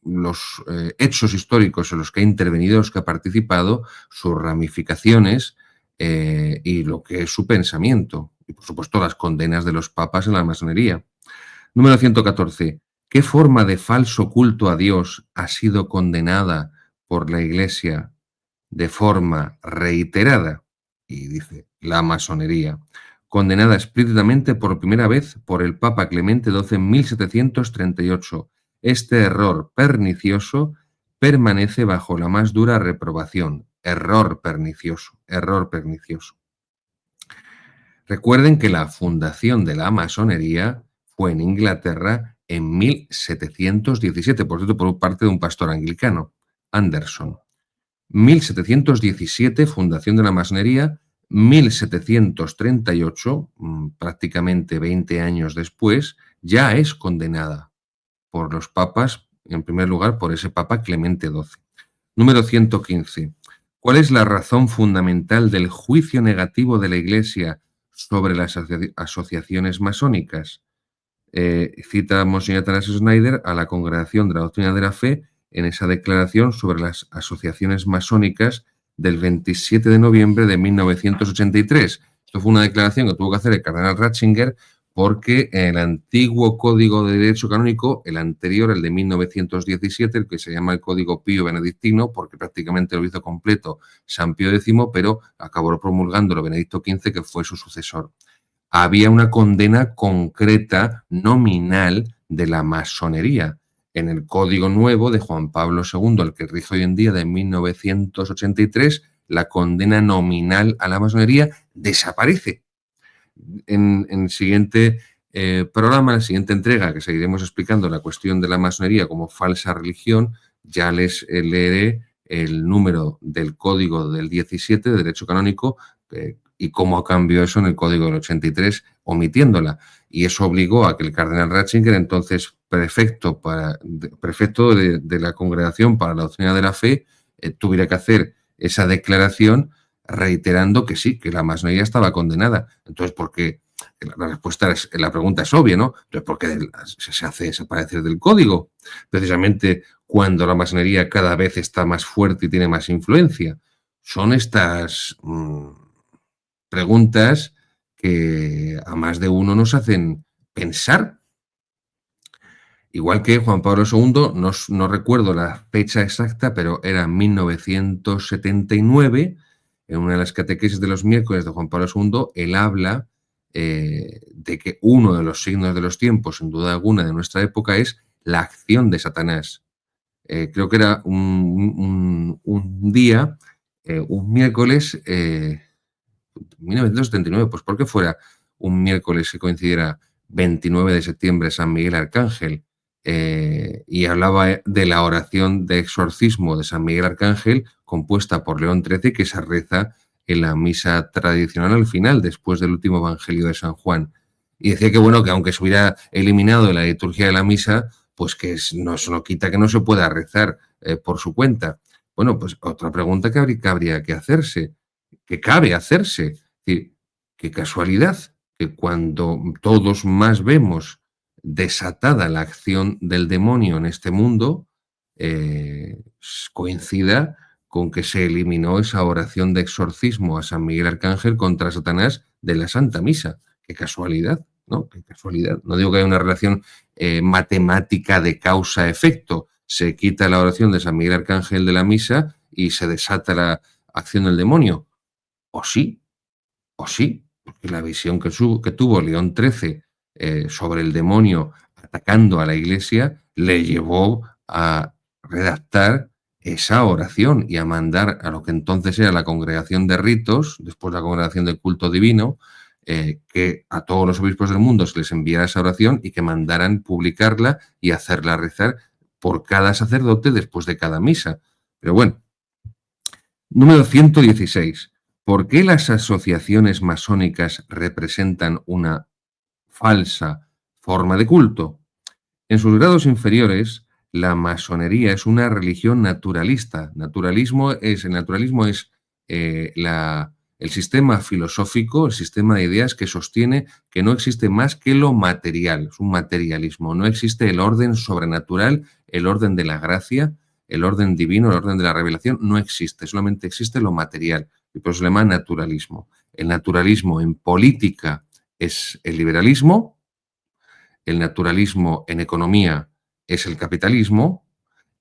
los hechos históricos en los que ha intervenido, los que ha participado, sus ramificaciones y lo que es su pensamiento. Y, por supuesto, las condenas de los papas en la masonería. Número 114. ¿Qué forma de falso culto a Dios ha sido condenada por la Iglesia de forma reiterada? Y dice, la masonería, condenada explícitamente por primera vez por el Papa Clemente XII en 1738. Este error pernicioso permanece bajo la más dura reprobación. Error pernicioso, error pernicioso. Recuerden que la fundación de la masonería fue en Inglaterra en 1717, por cierto, por parte de un pastor anglicano, Anderson. 1717, fundación de la masonería. 1738, prácticamente 20 años después, ya es condenada por los papas, en primer lugar por ese papa Clemente XII. Número 115. ¿Cuál es la razón fundamental del juicio negativo de la Iglesia sobre las asociaciones masónicas? Cita a Monseñor Atanasio Schneider a la Congregación de la Doctrina de la Fe en esa declaración sobre las asociaciones masónicas del 27 de noviembre de 1983. Esto fue una declaración que tuvo que hacer el cardenal Ratzinger porque el antiguo Código de Derecho Canónico, el anterior, el de 1917, el que se llama el Código Pío Benedictino, porque prácticamente lo hizo completo San Pío X, pero acabó promulgándolo Benedicto XV, que fue su sucesor. Había una condena concreta, nominal, de la masonería. En el Código Nuevo de Juan Pablo II, el que rige hoy en día, de 1983, la condena nominal a la masonería desaparece. En el siguiente programa, en la siguiente entrega, que seguiremos explicando la cuestión de la masonería como falsa religión, ya les leeré el número del Código del 17 de Derecho Canónico y cómo cambió eso en el Código del 83, omitiéndola. Y eso obligó a que el cardenal Ratzinger, entonces prefecto de la Congregación para la Doctrina de la Fe, tuviera que hacer esa declaración reiterando que sí, que la masonería estaba condenada. Entonces, ¿por qué? La pregunta es obvia, ¿no? Entonces, ¿por qué se hace desaparecer del código? Precisamente cuando la masonería cada vez está más fuerte y tiene más influencia. Son estas preguntas que a más de uno nos hacen pensar. Igual que Juan Pablo II, no recuerdo la fecha exacta, pero era 1979, en una de las catequesis de los miércoles de Juan Pablo II, él habla de que uno de los signos de los tiempos, sin duda alguna, de nuestra época es la acción de Satanás. Creo que era un día, un miércoles, 1979, pues porque fuera un miércoles que coincidiera 29 de septiembre, San Miguel Arcángel, y hablaba de la oración de exorcismo de San Miguel Arcángel, compuesta por León XIII, que se reza en la misa tradicional al final, después del último Evangelio de San Juan. Y decía que, bueno, que aunque se hubiera eliminado de la liturgia de la misa, pues que no, eso no quita que no se pueda rezar por su cuenta. Bueno, pues otra pregunta que habría que hacerse, que cabe hacerse. Es decir, qué casualidad que cuando todos más vemos desatada la acción del demonio en este mundo, coincida con que se eliminó esa oración de exorcismo a San Miguel Arcángel contra Satanás de la Santa Misa. Qué casualidad, ¿no? Qué casualidad. No digo que haya una relación matemática de causa-efecto. Se quita la oración de San Miguel Arcángel de la misa y se desata la acción del demonio. O sí, porque la visión que tuvo León XIII sobre el demonio atacando a la Iglesia le llevó a redactar esa oración y a mandar a lo que entonces era la Congregación de Ritos, después la Congregación del Culto Divino, que a todos los obispos del mundo se les enviara esa oración y que mandaran publicarla y hacerla rezar por cada sacerdote después de cada misa. Pero bueno, número 116. ¿Por qué las asociaciones masónicas representan una falsa forma de culto? En sus grados inferiores, la masonería es una religión naturalista. El naturalismo es el sistema filosófico, el sistema de ideas que sostiene que no existe más que lo material, es un materialismo, no existe el orden sobrenatural, el orden de la gracia, el orden divino, el orden de la revelación, no existe, solamente existe lo material, y por eso se llama naturalismo. El naturalismo en política es el liberalismo, el naturalismo en economía es el capitalismo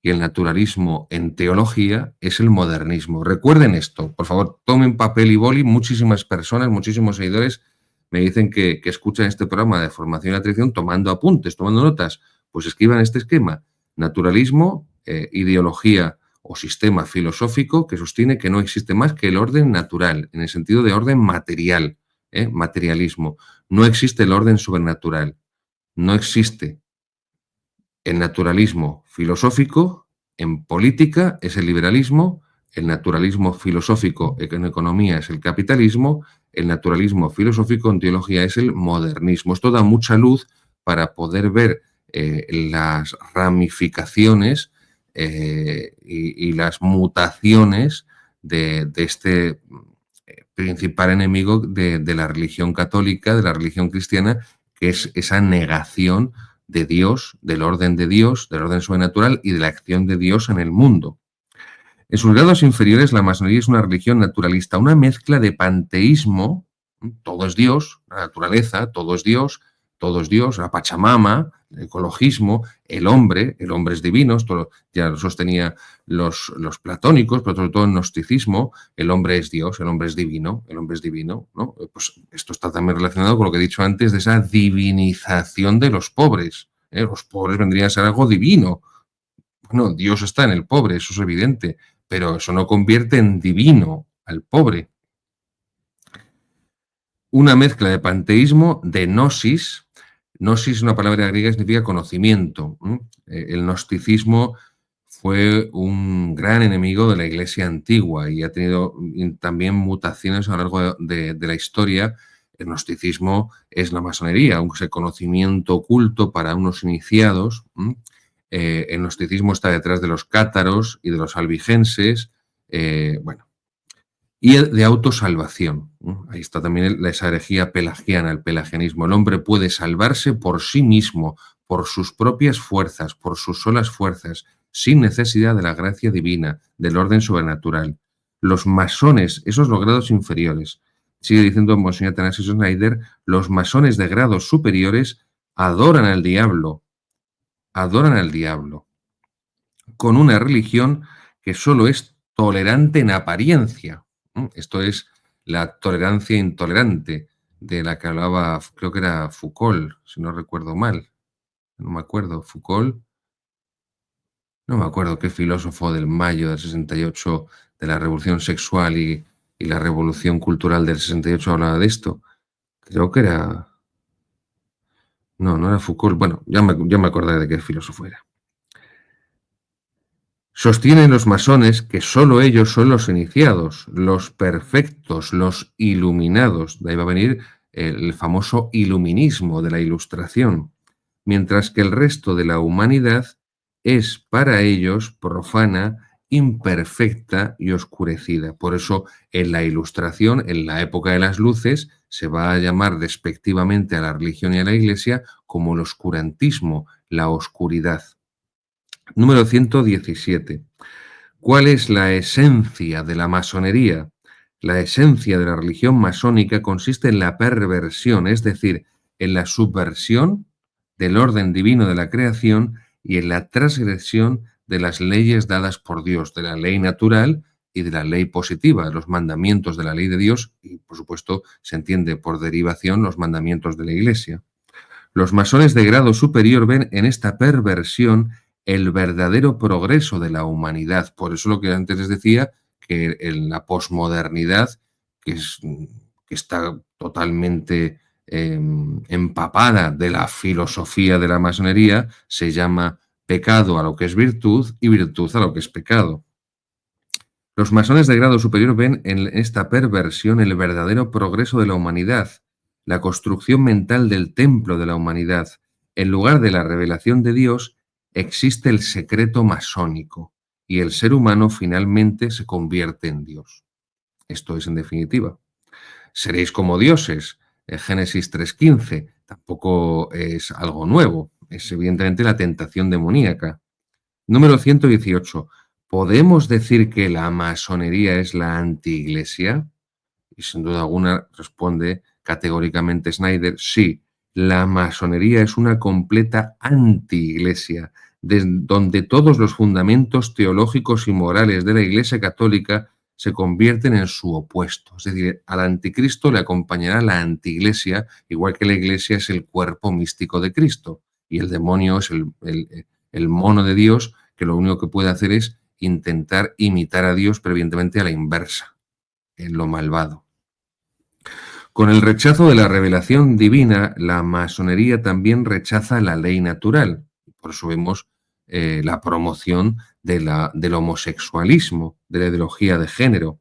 y el naturalismo en teología es el modernismo. Recuerden esto, por favor, tomen papel y boli. Muchísimas personas, muchísimos seguidores me dicen que escuchan este programa de formación y atribución tomando apuntes, tomando notas. Pues escriban este esquema. Naturalismo, ideología o sistema filosófico que sostiene que no existe más que el orden natural, en el sentido de orden material, materialismo. No existe el orden sobrenatural. No existe el naturalismo filosófico. En política es el liberalismo, el naturalismo filosófico en economía es el capitalismo, el naturalismo filosófico en teología es el modernismo. Esto da mucha luz para poder ver las ramificaciones y las mutaciones de este principal enemigo de la religión católica, de la religión cristiana, que es esa negación de Dios, del orden sobrenatural y de la acción de Dios en el mundo. En sus grados inferiores, la masonería es una religión naturalista, una mezcla de panteísmo, todo es Dios, la naturaleza, todo es Dios, la Pachamama, el ecologismo, el hombre es divino, esto ya lo sostenía los platónicos, pero sobre todo el gnosticismo, el hombre es Dios, el hombre es divino, ¿no? Pues esto está también relacionado con lo que he dicho antes de esa divinización de los pobres. Los pobres vendrían a ser algo divino. Bueno, Dios está en el pobre, eso es evidente, pero eso no convierte en divino al pobre. Una mezcla de panteísmo, de gnosis. Gnosis es una palabra griega que significa conocimiento. El gnosticismo fue un gran enemigo de la Iglesia antigua y ha tenido también mutaciones a lo largo de la historia. El gnosticismo es la masonería, un conocimiento oculto para unos iniciados. El gnosticismo está detrás de los cátaros y de los albigenses. Bueno, y de autosalvación. Ahí está también esa herejía pelagiana, el pelagianismo. El hombre puede salvarse por sí mismo, por sus propias fuerzas, por sus solas fuerzas, sin necesidad de la gracia divina, del orden sobrenatural. Los masones, esos los grados inferiores, sigue diciendo Monseñor Atanasio Schneider, los masones de grados superiores adoran al diablo, con una religión que solo es tolerante en apariencia. Esto es la tolerancia intolerante de la que hablaba, creo que era Foucault, si no recuerdo mal. No me acuerdo, Foucault, no me acuerdo qué filósofo del mayo del 68, de la revolución sexual y la revolución cultural del 68 hablaba de esto. Creo que era... No, no era Foucault. Bueno, ya me acordaré de qué filósofo era. Sostienen los masones que solo ellos son los iniciados, los perfectos, los iluminados. De ahí va a venir el famoso iluminismo de la Ilustración, mientras que el resto de la humanidad es para ellos profana, imperfecta y oscurecida. Por eso en la Ilustración, en la época de las luces, se va a llamar despectivamente a la religión y a la Iglesia como el oscurantismo, la oscuridad. Número 117. ¿Cuál es la esencia de la masonería? La esencia de la religión masónica consiste en la perversión, es decir, en la subversión del orden divino de la creación y en la transgresión de las leyes dadas por Dios, de la ley natural y de la ley positiva, los mandamientos de la ley de Dios y, por supuesto, se entiende por derivación los mandamientos de la Iglesia. Los masones de grado superior ven en esta perversión el verdadero progreso de la humanidad. Por eso lo que antes les decía, que en la posmodernidad, que está totalmente empapada de la filosofía de la masonería, se llama pecado a lo que es virtud y virtud a lo que es pecado. Los masones de grado superior ven en esta perversión el verdadero progreso de la humanidad, la construcción mental del templo de la humanidad. En lugar de la revelación de Dios, existe el secreto masónico y el ser humano finalmente se convierte en Dios. Esto es en definitiva. Seréis como dioses, Génesis 3:15, tampoco es algo nuevo, es evidentemente la tentación demoníaca. Número 118. ¿Podemos decir que la masonería es la antiiglesia? Y sin duda alguna responde categóricamente Snyder, sí, la masonería es una completa antiiglesia, donde todos los fundamentos teológicos y morales de la Iglesia Católica se convierten en su opuesto. Es decir, al anticristo le acompañará la antiiglesia, igual que la iglesia es el cuerpo místico de Cristo y el demonio es el mono de Dios, que lo único que puede hacer es intentar imitar a Dios, pero evidentemente a la inversa, en lo malvado. Con el rechazo de la revelación divina, la masonería también rechaza la ley natural. Por eso vemos la promoción del homosexualismo, de la ideología de género.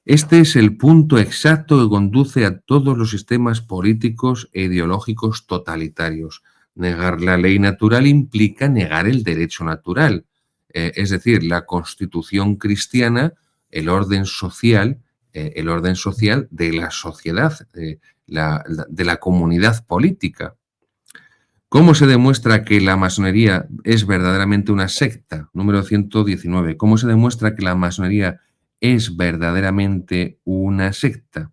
Este es el punto exacto que conduce a todos los sistemas políticos e ideológicos totalitarios. Negar la ley natural implica negar el derecho natural. Es decir, la constitución cristiana, el orden social, el orden social de la sociedad, de la comunidad política. ¿Cómo se demuestra que la masonería es verdaderamente una secta? Número 119. ¿Cómo se demuestra que la masonería es verdaderamente una secta?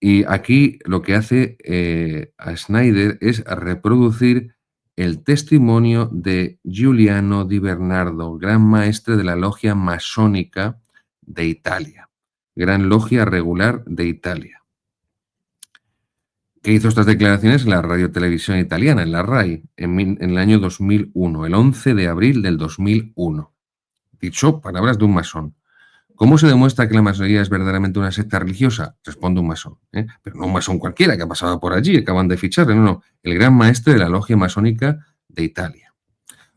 Y aquí lo que hace a Snyder es reproducir el testimonio de Giuliano Di Bernardo, gran maestre de la logia masónica de Italia, gran logia regular de Italia, que hizo estas declaraciones en la radiotelevisión italiana, en la RAI, en el año 2001, el 11 de abril del 2001. Dicho palabras de un masón. ¿Cómo se demuestra que la masonería es verdaderamente una secta religiosa? Responde un masón, pero no un masón cualquiera que ha pasado por allí, acaban de ficharle, no, el gran maestre de la logia masónica de Italia.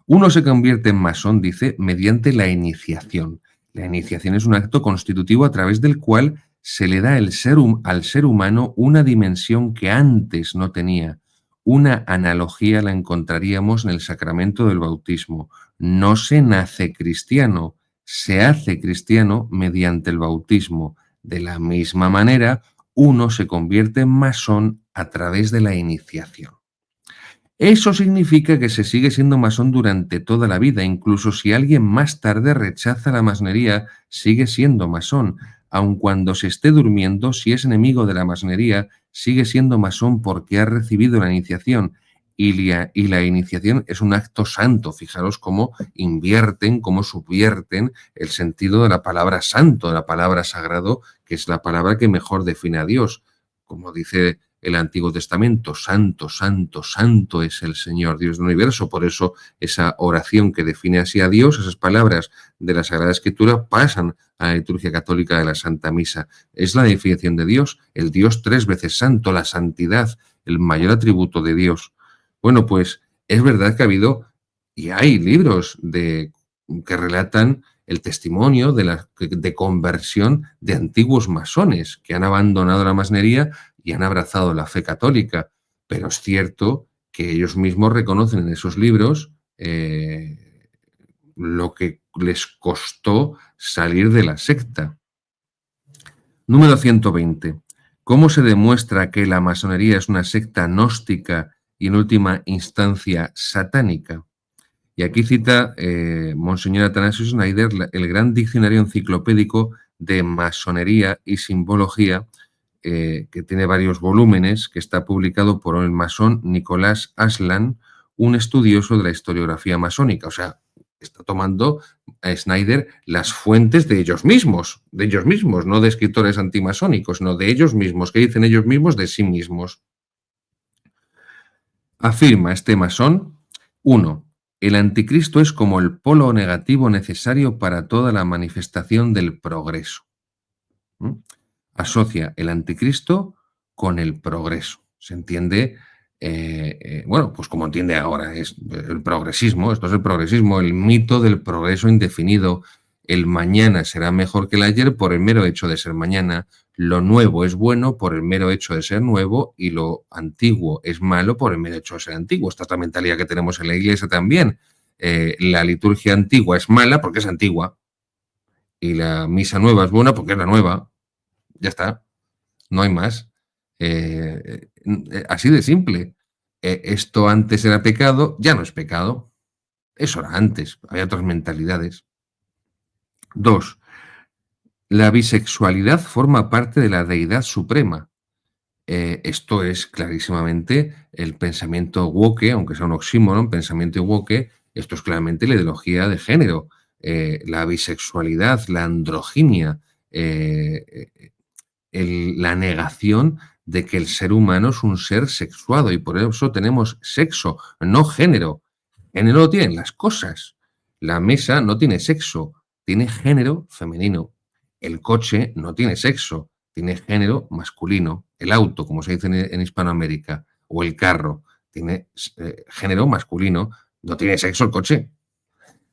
Uno se convierte en masón, dice, mediante la iniciación. La iniciación es un acto constitutivo a través del cual se le da al ser humano una dimensión que antes no tenía. Una analogía la encontraríamos en el sacramento del bautismo. No se nace cristiano, se hace cristiano mediante el bautismo. De la misma manera, uno se convierte en masón a través de la iniciación. Eso significa que se sigue siendo masón durante toda la vida, incluso si alguien más tarde rechaza la masonería, sigue siendo masón. Aun cuando se esté durmiendo, si es enemigo de la masonería, sigue siendo masón porque ha recibido la iniciación. Y la iniciación es un acto santo. Fijaros cómo invierten, cómo subvierten el sentido de la palabra santo, de la palabra sagrado, que es la palabra que mejor define a Dios. Como dice el Antiguo Testamento, santo, santo, santo es el Señor, Dios del universo. Por eso esa oración que define así a Dios, esas palabras de la Sagrada Escritura pasan a la liturgia católica de la Santa Misa. Es la definición de Dios, el Dios 3 veces santo, la santidad, el mayor atributo de Dios. Bueno, pues es verdad que ha habido y hay libros que relatan el testimonio de conversión de antiguos masones que han abandonado la masonería y han abrazado la fe católica. Pero es cierto que ellos mismos reconocen en esos libros lo que les costó salir de la secta. Número 120. ¿Cómo se demuestra que la masonería es una secta gnóstica y en última instancia satánica? Y aquí cita Monseñor Atanasio Snyder el gran diccionario enciclopédico de masonería y simbología, que tiene varios volúmenes, que está publicado por el masón Nicolás Aslan, un estudioso de la historiografía masónica. O sea, está tomando a Snyder las fuentes de ellos mismos, no de escritores antimasónicos, sino de ellos mismos, que dicen ellos mismos de sí mismos. Afirma este masón, 1. El anticristo es como el polo negativo necesario para toda la manifestación del progreso. Asocia el anticristo con el progreso. Se entiende, bueno, pues como entiende ahora, es el progresismo, esto es el progresismo, el mito del progreso indefinido. El mañana será mejor que el ayer por el mero hecho de ser mañana. Lo nuevo es bueno por el mero hecho de ser nuevo y lo antiguo es malo por el mero hecho de ser antiguo. Esta es la mentalidad que tenemos en la Iglesia también. La liturgia antigua es mala porque es antigua y la misa nueva es buena porque es la nueva. Ya está. no hay más. Así de simple. Esto antes era pecado, ya no es pecado. Eso era antes, había otras mentalidades. 2. La bisexualidad forma parte de la deidad suprema. Esto es clarísimamente el pensamiento woke, aunque sea un oxímoron, pensamiento woke, esto es claramente la ideología de género. La bisexualidad, la androginia, la negación de que el ser humano es un ser sexuado y por eso tenemos sexo, no género. Género lo tienen las cosas. La mesa no tiene sexo, tiene género femenino. El coche no tiene sexo, tiene género masculino. El auto, como se dice en Hispanoamérica, o el carro, tiene género masculino. No tiene sexo el coche,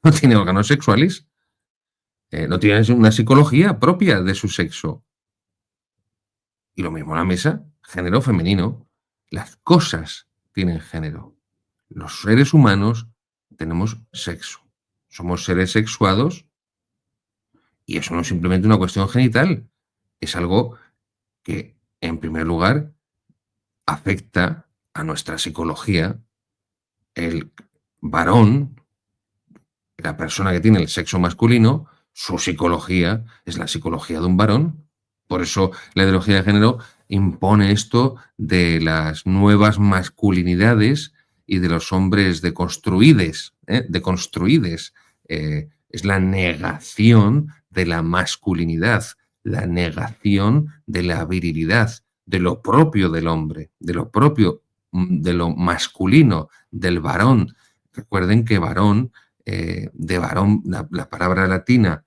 no tiene órganos sexuales, no tiene una psicología propia de su sexo. Y lo mismo la mesa, género femenino. Las cosas tienen género. Los seres humanos tenemos sexo. Somos seres sexuados y eso no es simplemente una cuestión genital. Es algo que, en primer lugar, afecta a nuestra psicología. El varón, la persona que tiene el sexo masculino, su psicología es la psicología de un varón. Por eso la ideología de género impone esto de las nuevas masculinidades y de los hombres deconstruides, deconstruides. Es la negación de la masculinidad, la negación de la virilidad, de lo propio del hombre, de lo propio, de lo masculino, del varón. Recuerden que varón, de varón, la palabra latina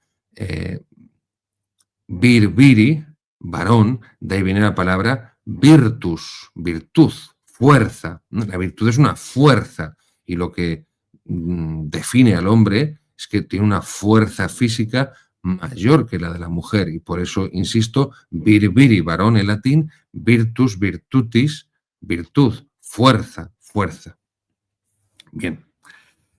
viri, varón, de ahí viene la palabra virtus, virtud, fuerza. La virtud es una fuerza y lo que define al hombre es que tiene una fuerza física mayor que la de la mujer y por eso, insisto, viri, varón en latín, virtus, virtutis, virtud, fuerza, fuerza. Bien.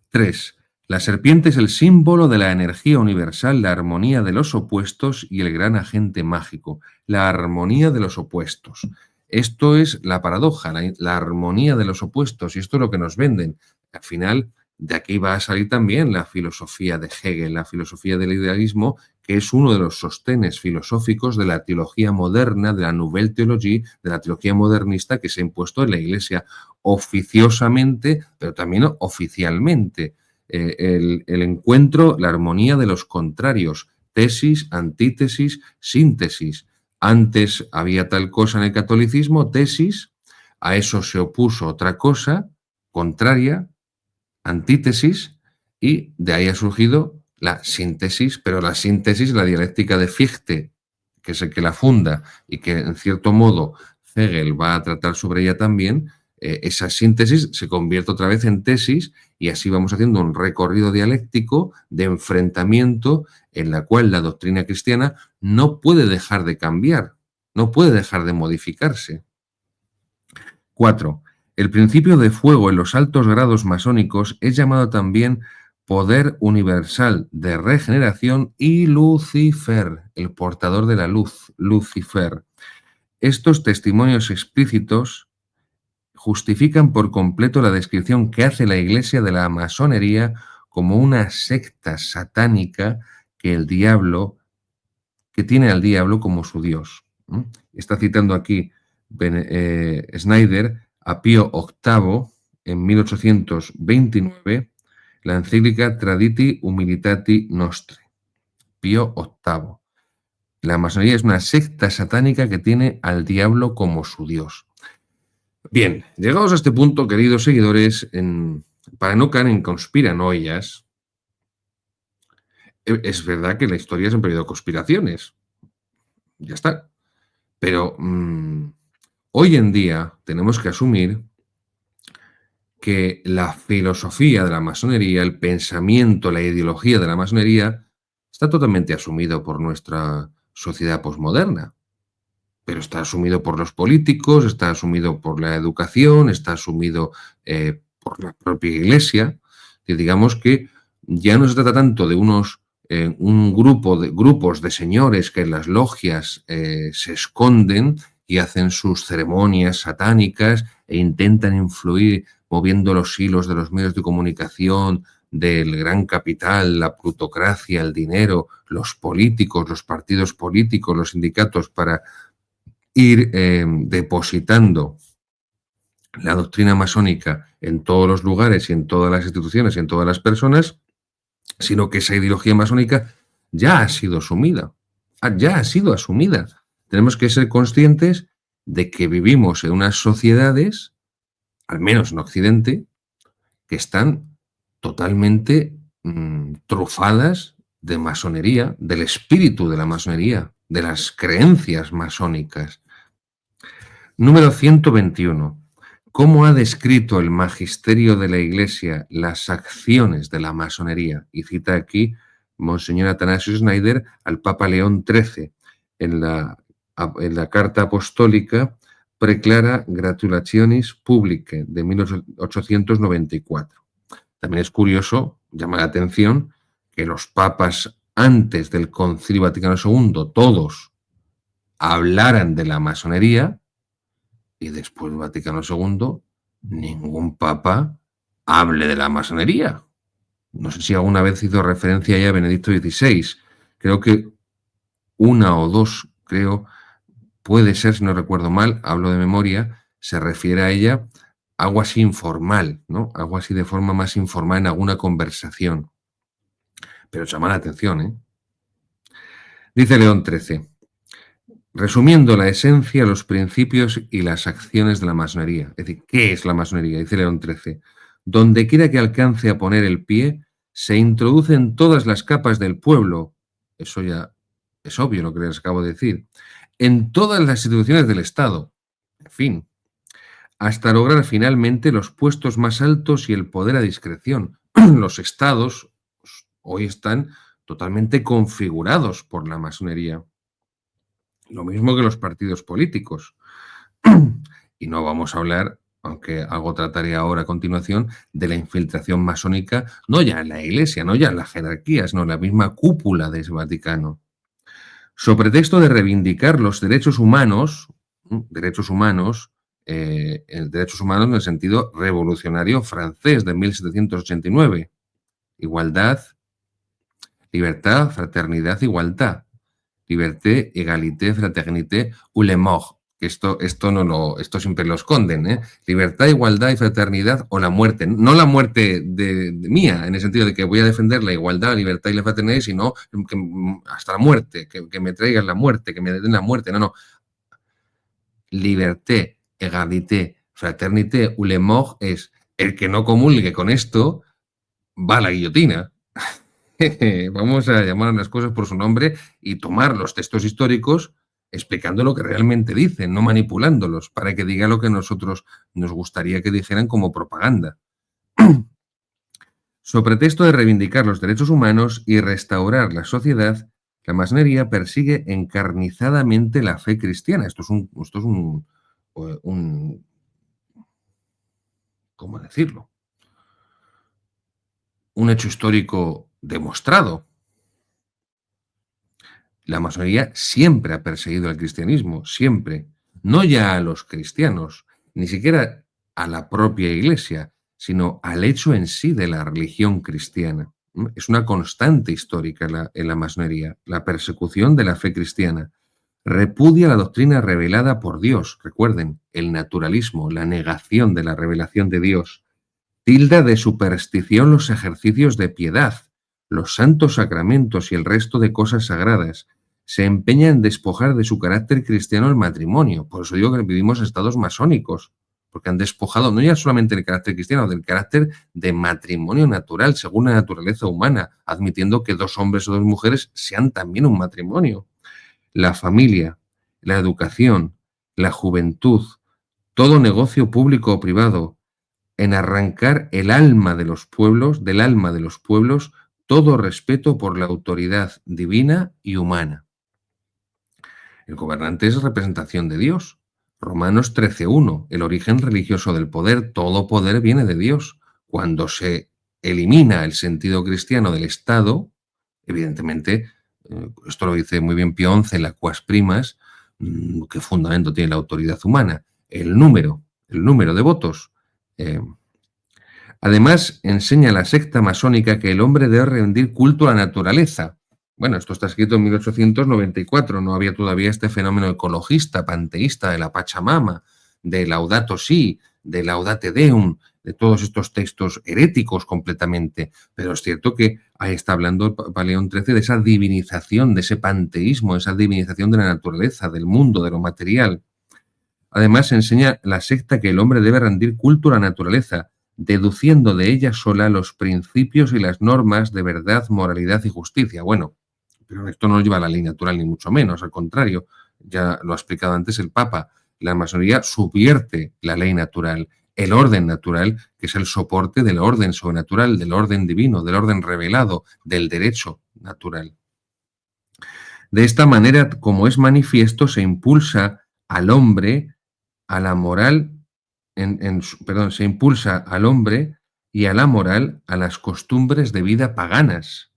3. La serpiente es el símbolo de la energía universal, la armonía de los opuestos y el gran agente mágico. La armonía de los opuestos. Esto es la paradoja, la armonía de los opuestos, y esto es lo que nos venden. Al final, de aquí va a salir también la filosofía de Hegel, la filosofía del idealismo, que es uno de los sostenes filosóficos de la teología moderna, de la Nouvelle Théologie, de la teología modernista que se ha impuesto en la Iglesia oficiosamente, pero también oficialmente. El encuentro, la armonía de los contrarios, tesis, antítesis, síntesis. Antes había tal cosa en el catolicismo, tesis, a eso se opuso otra cosa, contraria, antítesis, y de ahí ha surgido la síntesis, pero la síntesis, la dialéctica de Fichte, que es el que la funda y que en cierto modo Hegel va a tratar sobre ella también, esa síntesis se convierte otra vez en tesis y así vamos haciendo un recorrido dialéctico de enfrentamiento en la cual la doctrina cristiana no puede dejar de cambiar, no puede dejar de modificarse. 4. El principio de fuego en los altos grados masónicos es llamado también poder universal de regeneración y Lucifer, el portador de la luz, Lucifer. Estos testimonios explícitos justifican por completo la descripción que hace la Iglesia de la masonería como una secta satánica que tiene al diablo como su Dios. Está citando aquí Schneider a Pío VIII en 1829, la encíclica Traditi Humilitati Nostri. Pío VIII. La masonería es una secta satánica que tiene al diablo como su Dios. Bien, llegados a este punto, queridos seguidores, para no caer en conspiranoias, es verdad que la historia siempre ha habido conspiraciones. Ya está. Pero hoy en día tenemos que asumir que la filosofía de la masonería, el pensamiento, la ideología de la masonería está totalmente asumido por nuestra sociedad posmoderna. Pero está asumido por los políticos, está asumido por la educación, está asumido por la propia Iglesia. Y digamos que ya no se trata tanto de un grupos de señores que en las logias se esconden y hacen sus ceremonias satánicas e intentan influir moviendo los hilos de los medios de comunicación, del gran capital, la plutocracia, el dinero, los políticos, los partidos políticos, los sindicatos, para ir depositando la doctrina masónica en todos los lugares y en todas las instituciones y en todas las personas, sino que esa ideología masónica ya ha sido asumida, ya ha sido asumida. Tenemos que ser conscientes de que vivimos en unas sociedades, al menos en Occidente, que están totalmente trufadas de masonería, del espíritu de la masonería, de las creencias masónicas. Número 121. ¿Cómo ha descrito el magisterio de la Iglesia las acciones de la masonería? Y cita aquí Monseñor Atanasio Schneider al Papa León XIII en la carta apostólica Preclara Gratulationis Publicae de 1894. También es curioso, llama la atención, que los papas antes del Concilio Vaticano II todos hablaran de la masonería, y después del Vaticano II ningún papa hable de la masonería. No sé si alguna vez hizo referencia ya a Benedicto XVI. Creo que una o dos, puede ser, si no recuerdo mal, hablo de memoria, se refiere a ella algo así informal, ¿no? Algo así de forma más informal en alguna conversación. Pero llama la atención, ¿eh? Dice León XIII, resumiendo la esencia, los principios y las acciones de la masonería. Es decir, ¿qué es la masonería? Dice León XIII. Donde quiera que alcance a poner el pie, se introducen todas las capas del pueblo. Eso ya es obvio lo que les acabo de decir. En todas las instituciones del Estado. En fin. Hasta lograr finalmente los puestos más altos y el poder a discreción. Los estados hoy están totalmente configurados por la masonería. Lo mismo que los partidos políticos. Y no vamos a hablar, aunque algo trataré ahora a continuación, de la infiltración masónica, no ya en la Iglesia, no ya en las jerarquías, no en la misma cúpula del Vaticano. Sobre pretexto de reivindicar los derechos humanos en el sentido revolucionario francés de 1789. Igualdad, libertad, fraternidad, igualdad. Liberté, égalité, fraternité ou la mort. Esto siempre lo esconden, ¿eh? Libertad, igualdad y fraternidad o la muerte. No la muerte de mía, en el sentido de que voy a defender la igualdad, la libertad y la fraternidad, sino que hasta la muerte, que me traigan la muerte, que me den la muerte. No. Liberté, égalité, fraternité ou la mort es el que no comulgue con esto va a la guillotina. Vamos a llamar a las cosas por su nombre y tomar los textos históricos explicando lo que realmente dicen, no manipulándolos, para que diga lo que nosotros nos gustaría que dijeran como propaganda. Sobre pretexto de reivindicar los derechos humanos y restaurar la sociedad, la masonería persigue encarnizadamente la fe cristiana. Esto es un ¿cómo decirlo? Un hecho histórico demostrado. La masonería siempre ha perseguido al cristianismo, siempre. No ya a los cristianos, ni siquiera a la propia Iglesia, sino al hecho en sí de la religión cristiana. Es una constante histórica en la masonería, la persecución de la fe cristiana. Repudia la doctrina revelada por Dios, recuerden, el naturalismo, la negación de la revelación de Dios. Tilda de superstición los ejercicios de piedad, los santos sacramentos y el resto de cosas sagradas. Se empeña en despojar de su carácter cristiano el matrimonio. Por eso digo que vivimos estados masónicos, porque han despojado no ya solamente el carácter cristiano, del carácter de matrimonio natural, según la naturaleza humana, admitiendo que dos hombres o dos mujeres sean también un matrimonio. La familia, la educación, la juventud, todo negocio público o privado, en arrancar el alma de los pueblos, del alma de los pueblos, todo respeto por la autoridad divina y humana. El gobernante es representación de Dios. Romanos 13:1. El origen religioso del poder, todo poder viene de Dios. Cuando se elimina el sentido cristiano del Estado, evidentemente, esto lo dice muy bien Pío XI en las Quas Primas, ¿Qué fundamento tiene la autoridad humana? El número de votos. Eh, Además, enseña la secta masónica que el hombre debe rendir culto a la naturaleza. Bueno, esto está escrito en 1894, no había todavía este fenómeno ecologista, panteísta de la Pachamama, de Laudato Si, de Laudate Deum, de todos estos textos heréticos completamente. Pero es cierto que ahí está hablando el Papa León XIII de esa divinización, de ese panteísmo, esa divinización de la naturaleza, del mundo, de lo material. Además, enseña la secta que el hombre debe rendir culto a la naturaleza, deduciendo de ella sola los principios y las normas de verdad, moralidad y justicia. Bueno, pero esto no lleva a la ley natural ni mucho menos, al contrario, ya lo ha explicado antes el Papa, la masonería subvierte la ley natural, el orden natural, que es el soporte del orden sobrenatural, del orden divino, del orden revelado, del derecho natural. De esta manera, como es manifiesto, se impulsa al hombre a la moral, se impulsa al hombre y a la moral a las costumbres de vida paganas,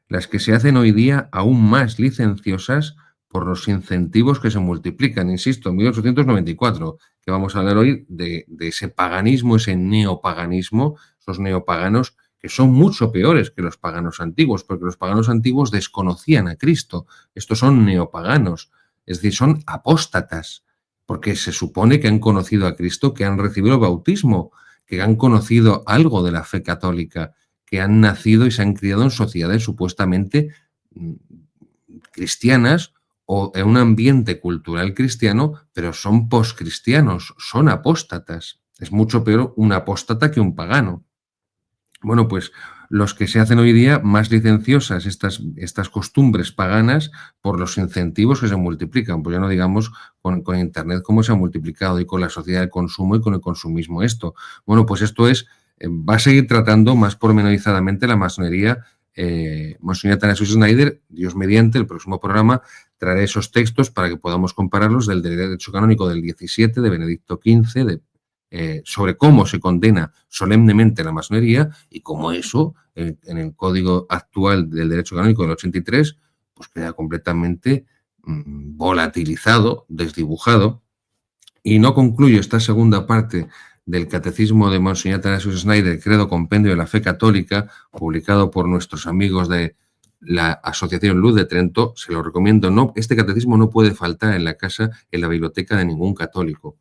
las que se hacen hoy día aún más licenciosas por los incentivos que se multiplican. Insisto, en 1894, que vamos a hablar hoy de ese paganismo, ese neopaganismo, esos neopaganos que son mucho peores que los paganos antiguos, porque los paganos antiguos desconocían a Cristo. Estos son neopaganos, es decir, son apóstatas, porque se supone que han conocido a Cristo, que han recibido el bautismo, que han conocido algo de la fe católica, que han nacido y se han criado en sociedades supuestamente cristianas o en un ambiente cultural cristiano, pero son poscristianos, son apóstatas. Es mucho peor un apóstata que un pagano. Bueno, pues los que se hacen hoy día más licenciosas estas costumbres paganas por los incentivos que se multiplican, pues ya no digamos con Internet cómo se ha multiplicado y con la sociedad del consumo y con el consumismo esto. Bueno, pues esto va a seguir tratando más pormenorizadamente la masonería, Monseñor Atanasius Schneider. Dios mediante, el próximo programa traeré esos textos para que podamos compararlos del derecho canónico del 17, de Benedicto XV, sobre cómo se condena solemnemente la masonería y cómo eso, en el código actual del derecho canónico del 83, pues queda completamente volatilizado, desdibujado. Y no concluyo esta segunda parte del Catecismo de Monseñor Atanasius Schneider, Credo Compendio de la Fe Católica, publicado por nuestros amigos de la Asociación Luz de Trento. Se lo recomiendo. No, este catecismo no puede faltar en la casa, en la biblioteca de ningún católico,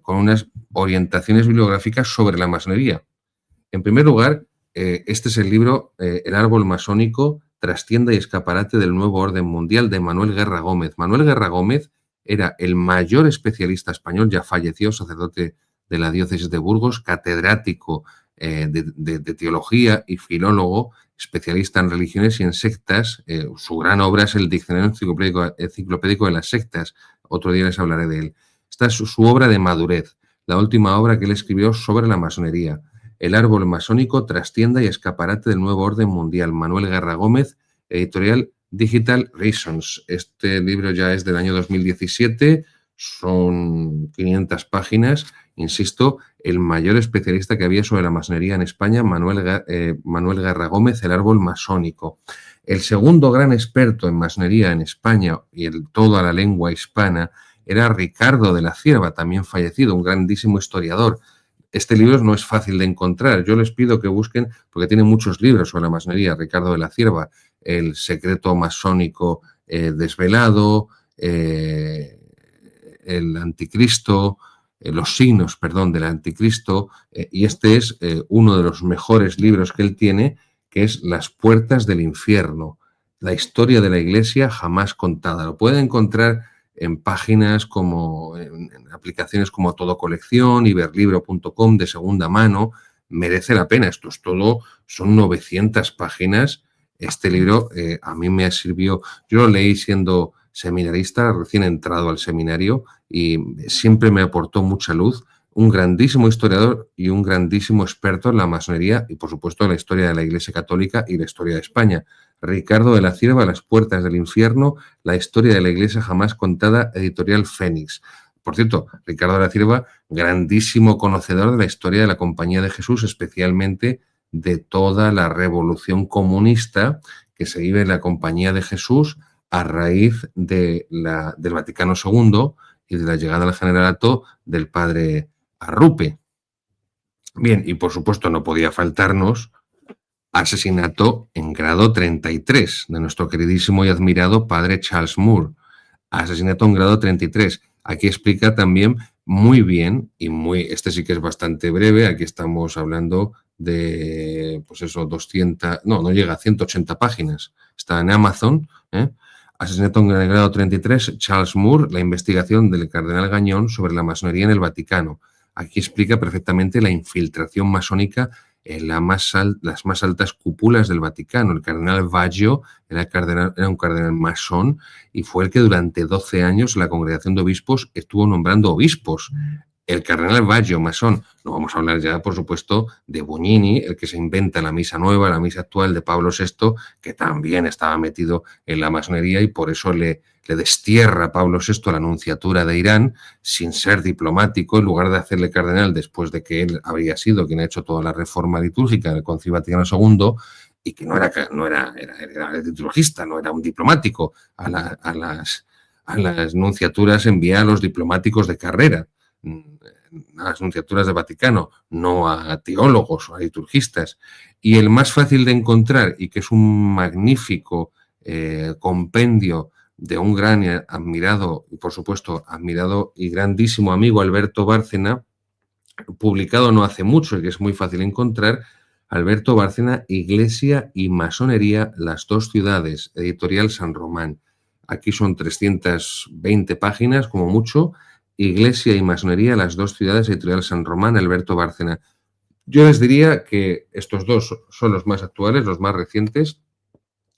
con unas orientaciones bibliográficas sobre la masonería. En primer lugar, este es el libro El árbol masónico, trastienda y escaparate del nuevo orden mundial, de Manuel Guerra Gómez. Manuel Guerra Gómez era el mayor especialista español, ya falleció, sacerdote de la diócesis de Burgos, catedrático de teología y filólogo, especialista en religiones y en sectas. Su gran obra es el Diccionario Enciclopédico de las Sectas. Otro día les hablaré de él. Esta es su obra de madurez, la última obra que él escribió sobre la masonería. El árbol masónico, trastienda y escaparate del nuevo orden mundial. Manuel Guerra Gómez, editorial Digital Reasons. Este libro ya es del año 2017, son 500 páginas. Insisto, el mayor especialista que había sobre la masonería en España, Manuel Guerra Gómez, el árbol masónico. El segundo gran experto en masonería en España y en toda la lengua hispana era Ricardo de la Cierva, también fallecido, un grandísimo historiador. Este libro no es fácil de encontrar. Yo les pido que busquen, porque tiene muchos libros sobre la masonería. Ricardo de la Cierva, El secreto masónico desvelado, el anticristo, los signos, del anticristo, y este es uno de los mejores libros que él tiene, que es Las puertas del infierno, la historia de la Iglesia jamás contada. Lo pueden encontrar en páginas como, en aplicaciones como Todo Colección, iberlibro.com, de segunda mano. Merece la pena. Esto es todo, son 900 páginas. Este libro a mí me sirvió. Yo lo leí siendo seminarista, recién entrado al seminario, y siempre me aportó mucha luz. Un grandísimo historiador y un grandísimo experto en la masonería y, por supuesto, en la historia de la Iglesia Católica y la historia de España. Ricardo de la Cierva, Las puertas del infierno, la historia de la Iglesia jamás contada, editorial Fénix. Por cierto, Ricardo de la Cierva, grandísimo conocedor de la historia de la Compañía de Jesús, especialmente de toda la revolución comunista que se vive en la Compañía de Jesús a raíz del Vaticano II y de la llegada al generalato del padre Arrupe. Bien, y por supuesto no podía faltarnos asesinato en grado 33 de nuestro queridísimo y admirado padre Charles Moore. Asesinato en grado 33. Aquí explica también muy bien, este sí que es bastante breve, aquí estamos hablando de, pues eso, 200, no llega a 180 páginas. Está en Amazon, ¿eh? Asesinato en grado 33, Charles Moore, la investigación del cardenal Gañón sobre la masonería en el Vaticano. Aquí explica perfectamente la infiltración masónica en las más altas cúpulas del Vaticano. El cardenal Baggio era un cardenal masón y fue el que durante 12 años la Congregación de Obispos estuvo nombrando obispos. El cardenal Baggio, masón. No vamos a hablar ya, por supuesto, de Bugnini, el que se inventa la misa nueva, la misa actual de Pablo VI, que también estaba metido en la masonería y por eso le destierra a Pablo VI la nunciatura de Irán sin ser diplomático, en lugar de hacerle cardenal después de que él habría sido quien ha hecho toda la reforma litúrgica del Concilio Vaticano II y que era liturgista, no era un diplomático. A las nunciaturas envía a los diplomáticos de carrera, a las nunciaturas del Vaticano, no a teólogos o a liturgistas. Y el más fácil de encontrar, y que es un magnífico compendio de un gran y admirado, y por supuesto, admirado y grandísimo amigo Alberto Bárcena, publicado no hace mucho y que es muy fácil encontrar, Alberto Bárcena, Iglesia y Masonería, las dos ciudades, editorial San Román. Aquí son 320 páginas, como mucho. Iglesia y Masonería, las dos ciudades, editorial San Román, Alberto Bárcena. Yo les diría que estos dos son los más actuales, los más recientes,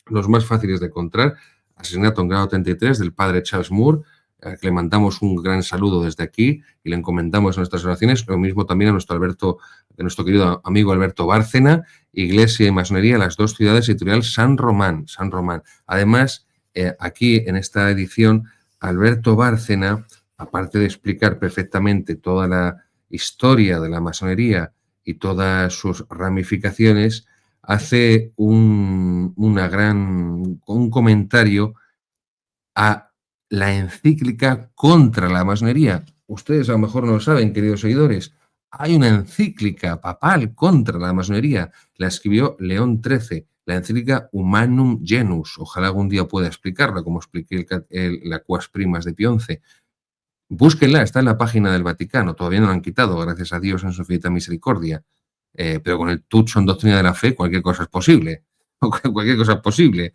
los más fáciles de encontrar. Asesinato en grado 33 del padre Charles Moore, al que le mandamos un gran saludo desde aquí y le encomendamos nuestras oraciones. Lo mismo también a nuestro querido amigo Alberto Bárcena, Iglesia y Masonería, las dos ciudades, editorial San Román. San Román. Además, aquí en esta edición, Alberto Bárcena, aparte de explicar perfectamente toda la historia de la masonería y todas sus ramificaciones, hace un comentario a la encíclica contra la masonería. Ustedes a lo mejor no lo saben, queridos seguidores. Hay una encíclica papal contra la masonería. La escribió León XIII, la encíclica Humanum Genus. Ojalá algún día pueda explicarla, como expliqué la Quas Primas de Pío XI. Búsquenla, está en la página del Vaticano. Todavía no la han quitado, gracias a Dios en su infinita misericordia. Pero con el tucho en doctrina de la fe, cualquier cosa es posible. Cualquier cosa es posible.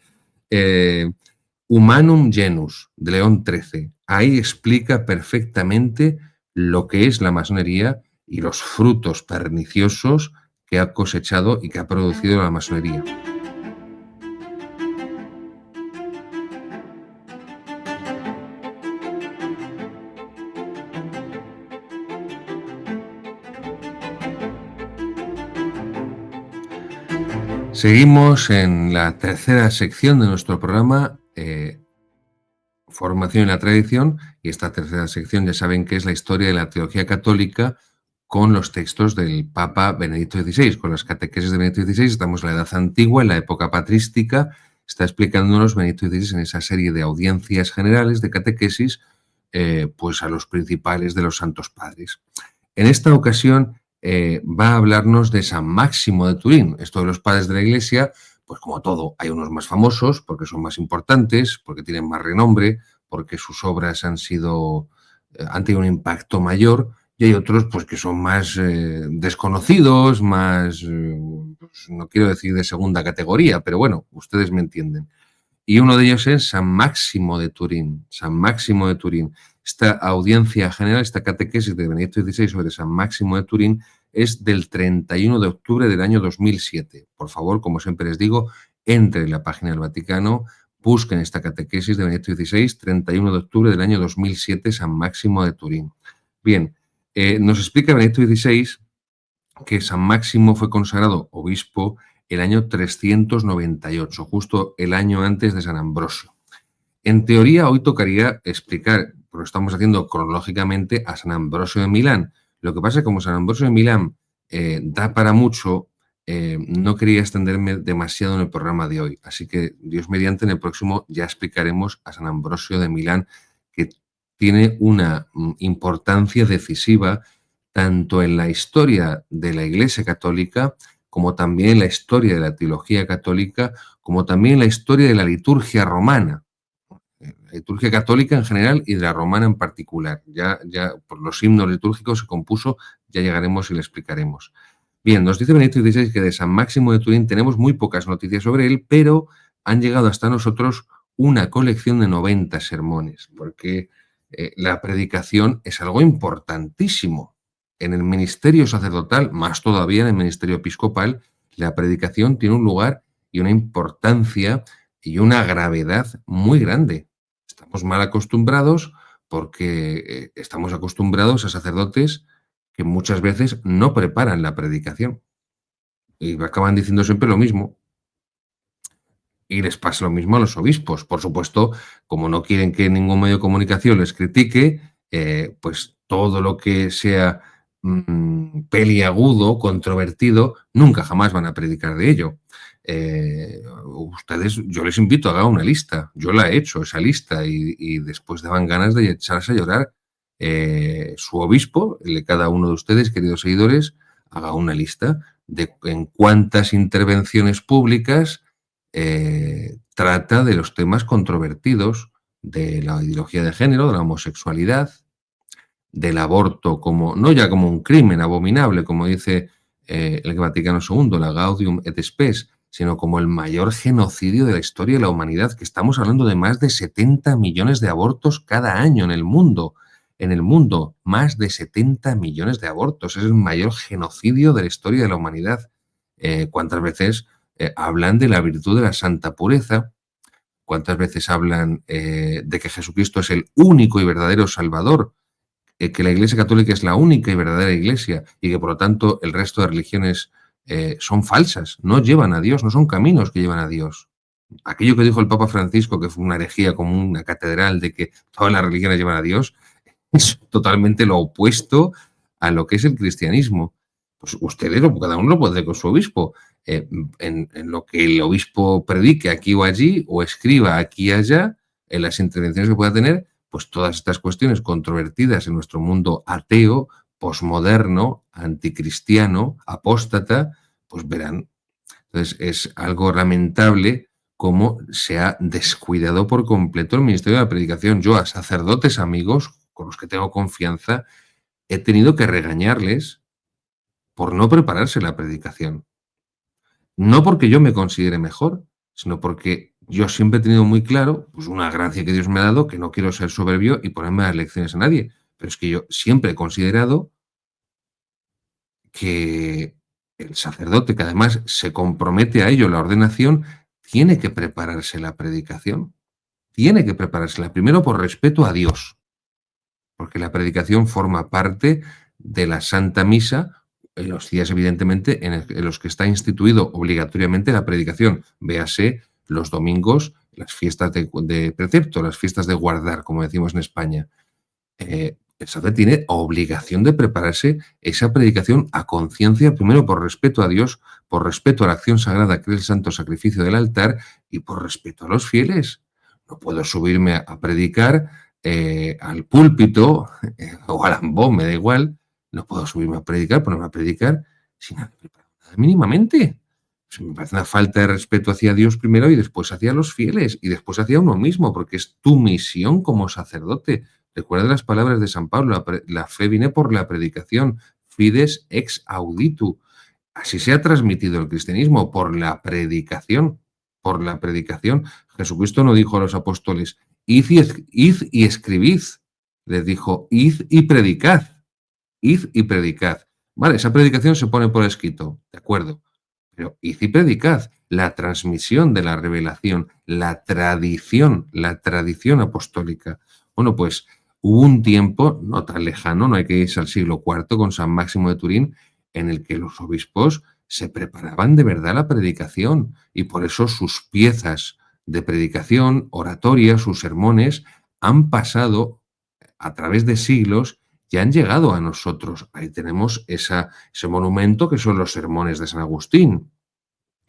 Humanum Genus, de León XIII. Ahí explica perfectamente lo que es la masonería y los frutos perniciosos que ha cosechado y que ha producido la masonería. Seguimos en la tercera sección de nuestro programa, Formación en la Tradición, y esta tercera sección ya saben que es la historia de la teología católica con los textos del Papa Benedicto XVI, con las catequesis de Benedicto XVI. Estamos en la Edad Antigua, en la época patrística, está explicándonos Benedicto XVI en esa serie de audiencias generales de catequesis, pues a los principales de los santos padres. En esta ocasión va a hablarnos de San Máximo de Turín. Esto de los padres de la Iglesia, pues como todo, hay unos más famosos porque son más importantes, porque tienen más renombre, porque sus obras han tenido un impacto mayor, y hay otros pues que son más desconocidos, más, pues, no quiero decir de segunda categoría, pero bueno, ustedes me entienden. Y uno de ellos es San Máximo de Turín. San Máximo de Turín. Esta audiencia general, esta catequesis de Benedicto XVI sobre San Máximo de Turín es del 31 de octubre del año 2007. Por favor, como siempre les digo, entren en la página del Vaticano, busquen esta catequesis de Benedicto XVI, 31 de octubre del año 2007, San Máximo de Turín. Bien, nos explica Benedicto XVI que San Máximo fue consagrado obispo el año 398, justo el año antes de San Ambrosio. En teoría, hoy tocaría explicar, porque lo estamos haciendo cronológicamente, a San Ambrosio de Milán. Lo que pasa es que como San Ambrosio de Milán da para mucho, no quería extenderme demasiado en el programa de hoy, así que Dios mediante en el próximo ya explicaremos a San Ambrosio de Milán, que tiene una importancia decisiva tanto en la historia de la Iglesia católica, como también en la historia de la teología católica, como también en la historia de la liturgia romana. La liturgia católica en general y de la romana en particular. Ya por los himnos litúrgicos que compuso, ya llegaremos y le explicaremos. Bien, nos dice Benedicto XVI que de San Máximo de Turín tenemos muy pocas noticias sobre él, pero han llegado hasta nosotros una colección de 90 sermones, porque la predicación es algo importantísimo. En el ministerio sacerdotal, más todavía en el ministerio episcopal, la predicación tiene un lugar y una importancia y una gravedad muy grande. Estamos mal acostumbrados porque estamos acostumbrados a sacerdotes que muchas veces no preparan la predicación y acaban diciendo siempre lo mismo. Y les pasa lo mismo a los obispos. Por supuesto, como no quieren que ningún medio de comunicación les critique, pues todo lo que sea peliagudo, controvertido, nunca jamás van a predicar de ello. Ustedes, yo les invito a hacer una lista. Yo la he hecho, esa lista, y después daban ganas de echarse a llorar. Su obispo, el de cada uno de ustedes, queridos seguidores, haga una lista de en cuántas intervenciones públicas trata de los temas controvertidos de la ideología de género, de la homosexualidad, del aborto como, no ya como un crimen abominable, como dice el Vaticano II, la Gaudium et Spes, sino como el mayor genocidio de la historia de la humanidad, que estamos hablando de más de 70 millones de abortos cada año en el mundo. En el mundo, más de 70 millones de abortos. Es el mayor genocidio de la historia de la humanidad. ¿Cuántas veces hablan de la virtud de la santa pureza? ¿Cuántas veces hablan de que Jesucristo es el único y verdadero Salvador? Que la Iglesia Católica es la única y verdadera Iglesia y que por lo tanto el resto de religiones son falsas, no llevan a Dios, no son caminos que llevan a Dios. Aquello que dijo el Papa Francisco, que fue una herejía como una catedral de que todas las religiones llevan a Dios, es totalmente lo opuesto a lo que es el cristianismo. Pues ustedes, cada uno lo puede hacer con su obispo. En lo que el obispo predique aquí o allí, o escriba aquí y allá, en las intervenciones que pueda tener, pues todas estas cuestiones controvertidas en nuestro mundo ateo, posmoderno, anticristiano, apóstata, pues verán. Entonces es algo lamentable cómo se ha descuidado por completo el ministerio de la predicación. Yo a sacerdotes amigos con los que tengo confianza he tenido que regañarles por no prepararse la predicación. No porque yo me considere mejor, sino porque yo siempre he tenido muy claro, pues una gracia que Dios me ha dado, que no quiero ser soberbio y ponerme a dar lecciones a nadie, pero es que yo siempre he considerado que el sacerdote, que además se compromete a ello, la ordenación, tiene que prepararse la predicación. Tiene que preparársela, primero por respeto a Dios, porque la predicación forma parte de la Santa Misa en los días, evidentemente, en los que está instituido obligatoriamente la predicación. Véase los domingos, las fiestas de precepto, las fiestas de guardar, como decimos en España. El sacerdote tiene obligación de prepararse esa predicación a conciencia, primero por respeto a Dios, por respeto a la acción sagrada que es el santo sacrificio del altar y por respeto a los fieles. No puedo subirme a predicar al púlpito o al ambón, me da igual. No puedo subirme a predicar, ponerme a predicar sin haber preparado nada mínimamente. Pues me parece una falta de respeto hacia Dios primero y después hacia los fieles y después hacia uno mismo, porque es tu misión como sacerdote. Recuerda las palabras de San Pablo, la fe viene por la predicación, fides ex auditu. Así se ha transmitido el cristianismo, por la predicación, por la predicación. Jesucristo no dijo a los apóstoles, id y escribid. Les dijo, id y predicad, id y predicad. Vale, esa predicación se pone por escrito, de acuerdo, pero id y predicad. La transmisión de la revelación, la tradición apostólica. Bueno, pues hubo un tiempo, no tan lejano, no hay que irse al siglo IV con San Máximo de Turín, en el que los obispos se preparaban de verdad la predicación y por eso sus piezas de predicación, oratoria, sus sermones, han pasado a través de siglos ya han llegado a nosotros. Ahí tenemos ese monumento que son los sermones de San Agustín,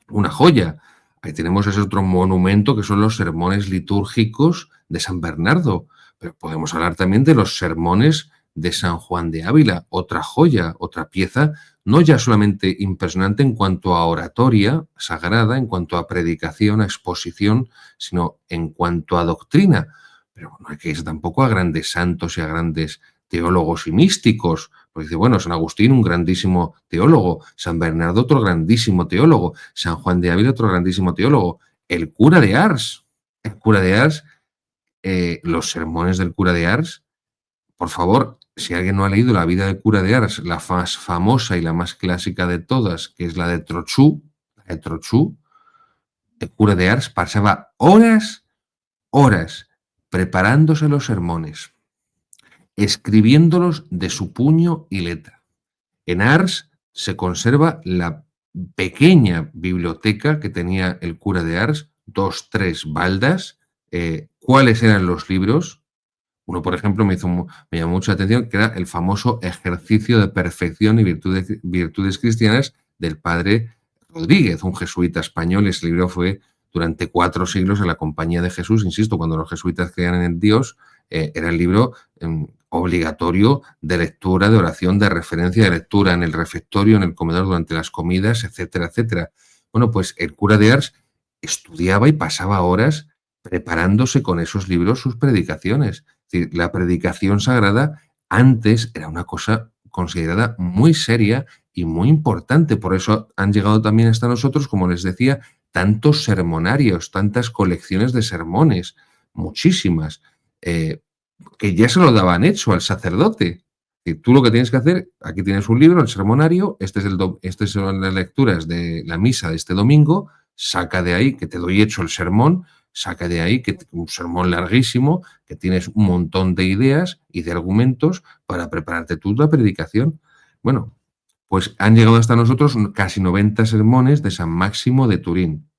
una joya. Ahí tenemos ese otro monumento que son los sermones litúrgicos de San Bernardo. Pero podemos hablar también de los sermones de San Juan de Ávila, otra joya, otra pieza, no ya solamente impresionante en cuanto a oratoria sagrada, en cuanto a predicación, a exposición, sino en cuanto a doctrina. Pero no hay que irse tampoco a grandes santos y a grandes teólogos y místicos. Porque dice, bueno, San Agustín, un grandísimo teólogo, San Bernardo, otro grandísimo teólogo, San Juan de Ávila, otro grandísimo teólogo, el cura de Ars, los sermones del cura de Ars, por favor, si alguien no ha leído la vida del cura de Ars, la más famosa y la más clásica de todas, que es la de Trochu, el cura de Ars pasaba horas preparándose los sermones, escribiéndolos de su puño y letra. En Ars se conserva la pequeña biblioteca que tenía el cura de Ars, 2, 3 baldas. ¿Cuáles eran los libros? Uno, por ejemplo, me llamó mucho la atención, que era el famoso Ejercicio de Perfección y Virtudes Cristianas del padre Rodríguez, un jesuita español. Ese libro fue durante 4 siglos en la Compañía de Jesús. Insisto, cuando los jesuitas creían en Dios, era el libro obligatorio de lectura, de oración, de referencia, de lectura en el refectorio, en el comedor, durante las comidas, etcétera, etcétera. Bueno, pues el cura de Ars estudiaba y pasaba horas preparándose con esos libros sus predicaciones. Es decir, la predicación sagrada antes era una cosa considerada muy seria y muy importante. Por eso han llegado también hasta nosotros, como les decía, tantos sermonarios, tantas colecciones de sermones, muchísimas, que ya se lo daban hecho al sacerdote. Y tú lo que tienes que hacer, aquí tienes un libro, el sermonario, estas son las lecturas de la misa de este domingo, saca de ahí, que te doy hecho el sermón, saca de ahí que un sermón larguísimo, que tienes un montón de ideas y de argumentos para prepararte tú la predicación. Bueno, pues han llegado hasta nosotros casi 90 sermones de San Máximo de Turín.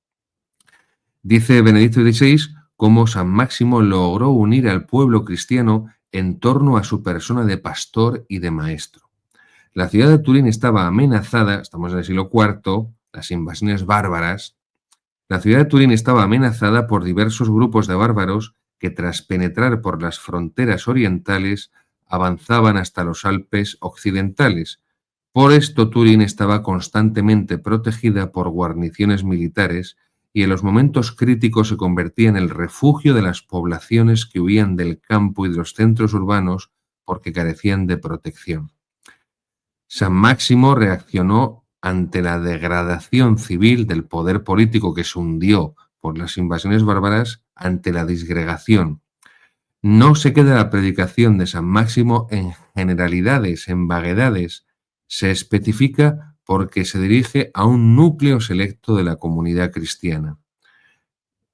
Dice Benedicto XVI cómo San Máximo logró unir al pueblo cristiano en torno a su persona de pastor y de maestro. La ciudad de Turín estaba amenazada, estamos en el siglo IV, las invasiones bárbaras. La ciudad de Turín estaba amenazada por diversos grupos de bárbaros que, tras penetrar por las fronteras orientales, avanzaban hasta los Alpes occidentales. Por esto, Turín estaba constantemente protegida por guarniciones militares y en los momentos críticos se convertía en el refugio de las poblaciones que huían del campo y de los centros urbanos porque carecían de protección. San Máximo reaccionó ante la degradación civil del poder político que se hundió por las invasiones bárbaras, ante la disgregación. No se queda la predicación de San Máximo en generalidades, en vaguedades. Se especifica porque se dirige a un núcleo selecto de la comunidad cristiana.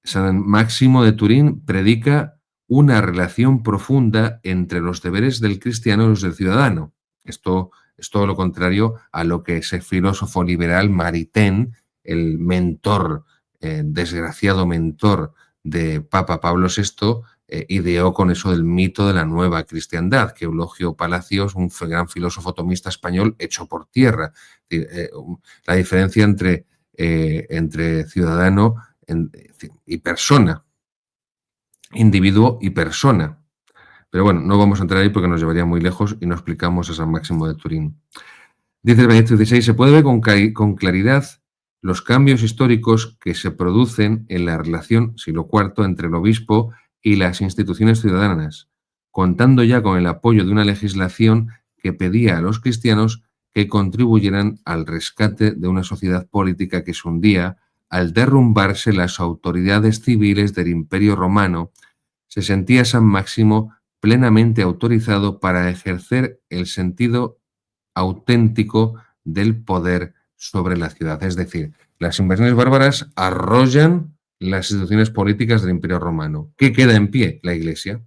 San Máximo de Turín predica una relación profunda entre los deberes del cristiano y los del ciudadano. Esto es todo lo contrario a lo que ese filósofo liberal Maritain, el mentor, desgraciado mentor de Papa Pablo VI, ideó con eso del mito de la nueva cristiandad, que Eulogio Palacios, un gran filósofo tomista español, echó por tierra. La diferencia entre ciudadano y persona, individuo y persona. Pero bueno, no vamos a entrar ahí porque nos llevaría muy lejos y no explicamos a San Máximo de Turín. Dice el Benedicto XVI, se puede ver con claridad los cambios históricos que se producen en la relación siglo IV entre el obispo y las instituciones ciudadanas, contando ya con el apoyo de una legislación que pedía a los cristianos que contribuyeran al rescate de una sociedad política que se hundía al derrumbarse las autoridades civiles del Imperio Romano. Se sentía San Máximo plenamente autorizado para ejercer el sentido auténtico del poder sobre la ciudad. Es decir, las invasiones bárbaras arrollan las instituciones políticas del Imperio Romano. ¿Qué queda en pie? La Iglesia.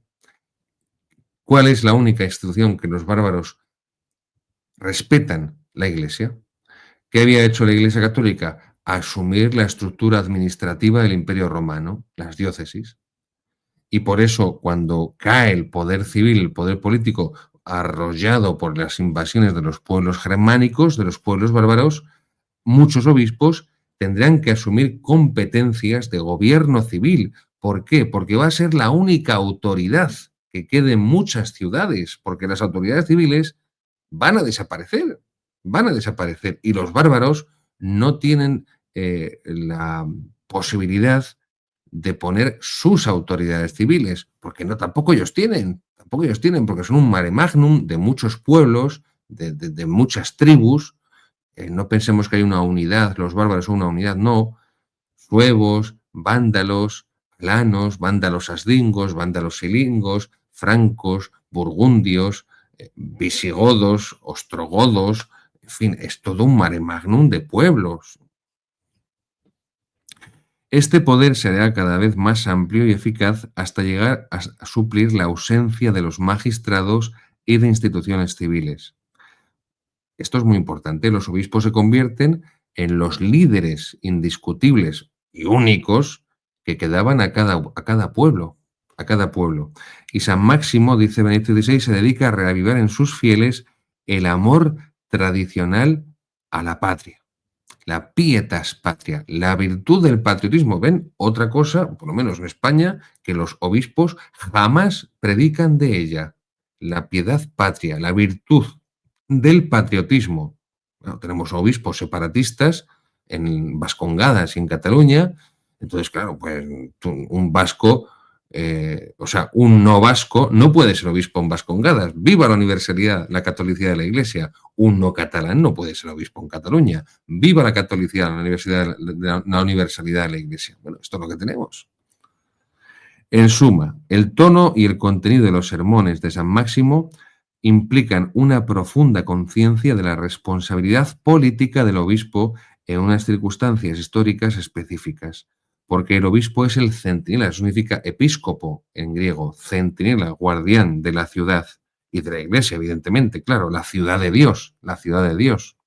¿Cuál es la única institución que los bárbaros respetan? La Iglesia. ¿Qué había hecho la Iglesia Católica? Asumir la estructura administrativa del Imperio Romano, las diócesis. Y por eso, cuando cae el poder civil, el poder político, arrollado por las invasiones de los pueblos germánicos, de los pueblos bárbaros, muchos obispos tendrán que asumir competencias de gobierno civil. ¿Por qué? Porque va a ser la única autoridad que quede en muchas ciudades, porque las autoridades civiles van a desaparecer, van a desaparecer. Y los bárbaros no tienen la posibilidad de poner sus autoridades civiles, porque no, tampoco ellos tienen, porque son un mare magnum de muchos pueblos, de muchas tribus. No pensemos que hay una unidad, los bárbaros son una unidad, no. Suevos, vándalos, alanos, vándalos asdingos, vándalos silingos, francos, burgundios, visigodos, ostrogodos, en fin, es todo un mare magnum de pueblos. Este poder será cada vez más amplio y eficaz hasta llegar a suplir la ausencia de los magistrados y de instituciones civiles. Esto es muy importante. Los obispos se convierten en los líderes indiscutibles y únicos que quedaban a cada pueblo, a cada pueblo. Y San Máximo, dice Benedicto XVI, se dedica a reavivar en sus fieles el amor tradicional a la patria. La pietas patria, la virtud del patriotismo. ¿Ven? Otra cosa, por lo menos en España, que los obispos jamás predican de ella. La piedad patria, la virtud del patriotismo. Bueno, tenemos obispos separatistas en Vascongadas y en Cataluña. Entonces, claro, pues un vasco, un no vasco no puede ser obispo en Vascongadas. ¡Viva la universalidad, la catolicidad de la Iglesia! Un no catalán no puede ser obispo en Cataluña. ¡Viva la catolicidad, la universalidad de la Iglesia! Bueno, esto es lo que tenemos. En suma, el tono y el contenido de los sermones de San Máximo implican una profunda conciencia de la responsabilidad política del obispo en unas circunstancias históricas específicas, porque el obispo es el centinela, eso significa episcopo en griego, centinela, guardián de la ciudad y de la Iglesia, evidentemente, claro, la ciudad de Dios, la ciudad de Dios.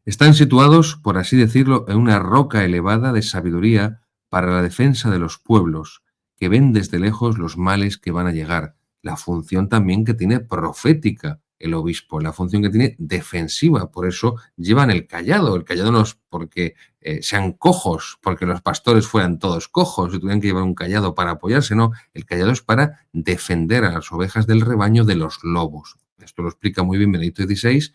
Están situados, por así decirlo, en una roca elevada de sabiduría para la defensa de los pueblos, que ven desde lejos los males que van a llegar. La función también que tiene profética el obispo, la función que tiene defensiva, por eso llevan el callado no es porque sean cojos, porque los pastores fueran todos cojos y tuvieran que llevar un callado para apoyarse, no, el callado es para defender a las ovejas del rebaño de los lobos. Esto lo explica muy bien Benedicto XVI.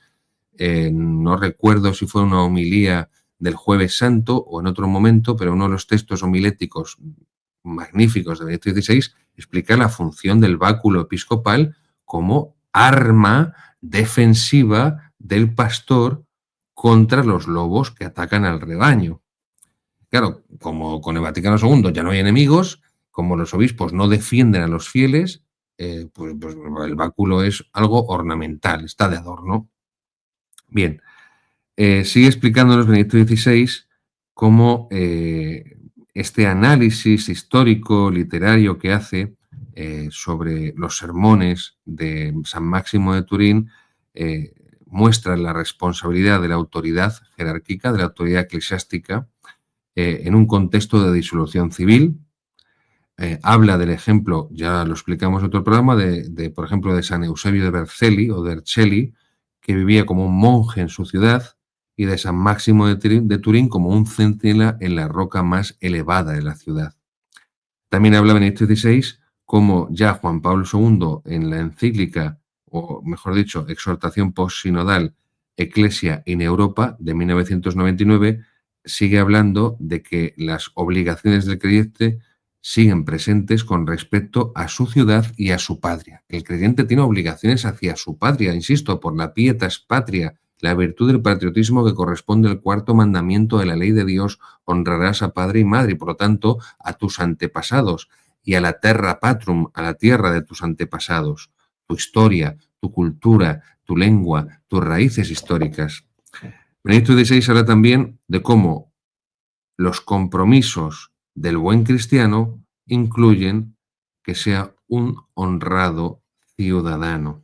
No recuerdo si fue una homilía del Jueves Santo o en otro momento, pero uno de los textos homiléticos magníficos de Benedicto XVI explica la función del báculo episcopal como arma defensiva del pastor contra los lobos que atacan al rebaño. Claro, como con el Vaticano II ya no hay enemigos, como los obispos no defienden a los fieles, pues el báculo es algo ornamental, está de adorno. Bien, sigue explicándonos Benedicto XVI cómo este análisis histórico, literario que hace sobre los sermones de San Máximo de Turín muestra la responsabilidad de la autoridad jerárquica, de la autoridad eclesiástica, en un contexto de disolución civil. Habla del ejemplo, ya lo explicamos en otro programa, por ejemplo, de San Eusebio de Vercelli o de Erceli, que vivía como un monje en su ciudad, y de San Máximo de Turín como un centinela en la roca más elevada de la ciudad. También habla Benedicto XVI como ya Juan Pablo II en la encíclica, o mejor dicho, exhortación postsinodal Ecclesia in Europa de 1999, sigue hablando de que las obligaciones del creyente siguen presentes con respecto a su ciudad y a su patria. El creyente tiene obligaciones hacia su patria, insisto, por la pietas patria, la virtud del patriotismo que corresponde al cuarto mandamiento de la ley de Dios: honrarás a padre y madre, y por lo tanto a tus antepasados, y a la terra patrum, a la tierra de tus antepasados, tu historia, tu cultura, tu lengua, tus raíces históricas. Benedicto XVI habla también de cómo los compromisos del buen cristiano incluyen que sea un honrado ciudadano.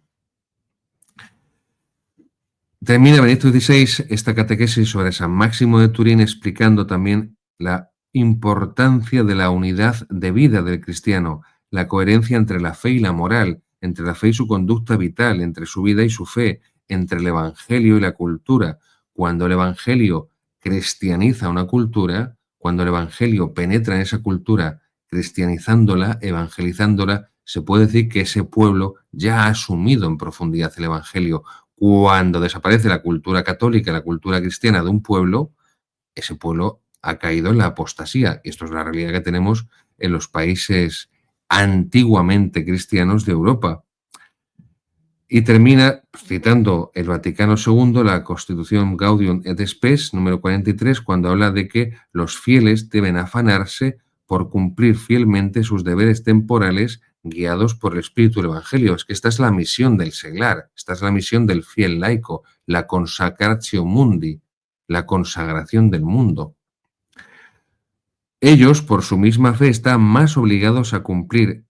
Termina Benedicto XVI esta catequesis sobre San Máximo de Turín explicando también la importancia de la unidad de vida del cristiano, la coherencia entre la fe y la moral, entre la fe y su conducta vital, entre su vida y su fe, entre el Evangelio y la cultura. Cuando el Evangelio cristianiza una cultura, cuando el Evangelio penetra en esa cultura cristianizándola, evangelizándola, se puede decir que ese pueblo ya ha asumido en profundidad el Evangelio. Cuando desaparece la cultura católica, la cultura cristiana de un pueblo, ese pueblo ha caído en la apostasía. Y esto es la realidad que tenemos en los países antiguamente cristianos de Europa. Y termina citando el Vaticano II, la Constitución Gaudium et Spes, número 43, cuando habla de que los fieles deben afanarse por cumplir fielmente sus deberes temporales guiados por el espíritu del Evangelio. Es que esta es la misión del seglar, esta es la misión del fiel laico, la consacratio mundi, la consagración del mundo. Ellos, por su misma fe, están más obligados a cumplir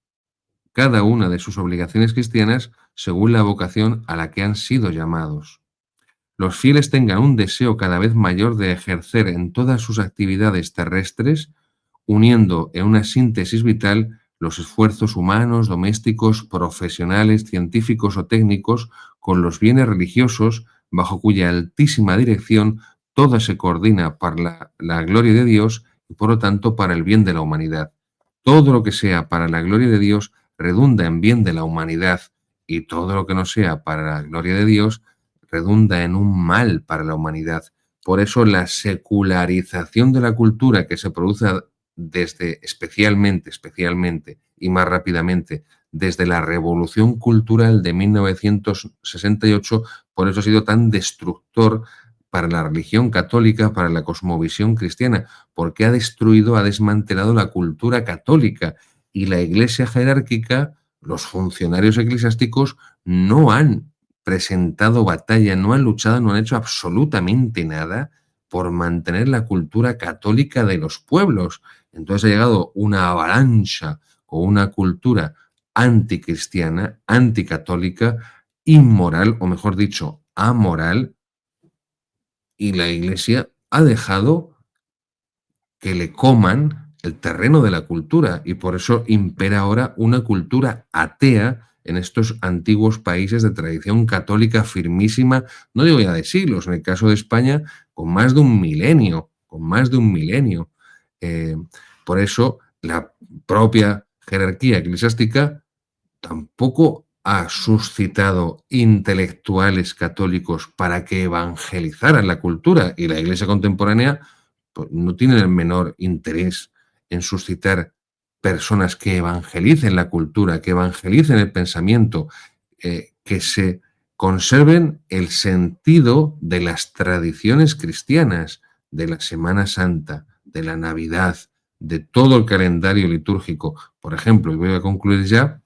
cada una de sus obligaciones cristianas según la vocación a la que han sido llamados. Los fieles tengan un deseo cada vez mayor de ejercer en todas sus actividades terrestres, uniendo en una síntesis vital los esfuerzos humanos, domésticos, profesionales, científicos o técnicos con los bienes religiosos, bajo cuya altísima dirección todo se coordina para la gloria de Dios y por lo tanto para el bien de la humanidad. Todo lo que sea para la gloria de Dios redunda en bien de la humanidad y todo lo que no sea para la gloria de Dios redunda en un mal para la humanidad. Por eso la secularización de la cultura que se produce desde especialmente y más rápidamente desde la Revolución Cultural de 1968, por eso ha sido tan destructor para la religión católica, para la cosmovisión cristiana, porque ha destruido, ha desmantelado la cultura católica y la Iglesia jerárquica, los funcionarios eclesiásticos no han presentado batalla, no han luchado, no han hecho absolutamente nada por mantener la cultura católica de los pueblos. Entonces ha llegado una avalancha o una cultura anticristiana, anticatólica, inmoral, o mejor dicho, amoral, y la Iglesia ha dejado que le coman el terreno de la cultura y por eso impera ahora una cultura atea en estos antiguos países de tradición católica firmísima, no digo ya de siglos, en el caso de España, con más de un milenio, con más de un milenio. Eh, por eso la propia jerarquía eclesiástica tampoco ha suscitado intelectuales católicos para que evangelizaran la cultura y la Iglesia contemporánea pues, no tiene el menor interés en suscitar personas que evangelicen la cultura, que evangelicen el pensamiento, que se conserven el sentido de las tradiciones cristianas, de la Semana Santa, de la Navidad, de todo el calendario litúrgico. Por ejemplo, y voy a concluir ya,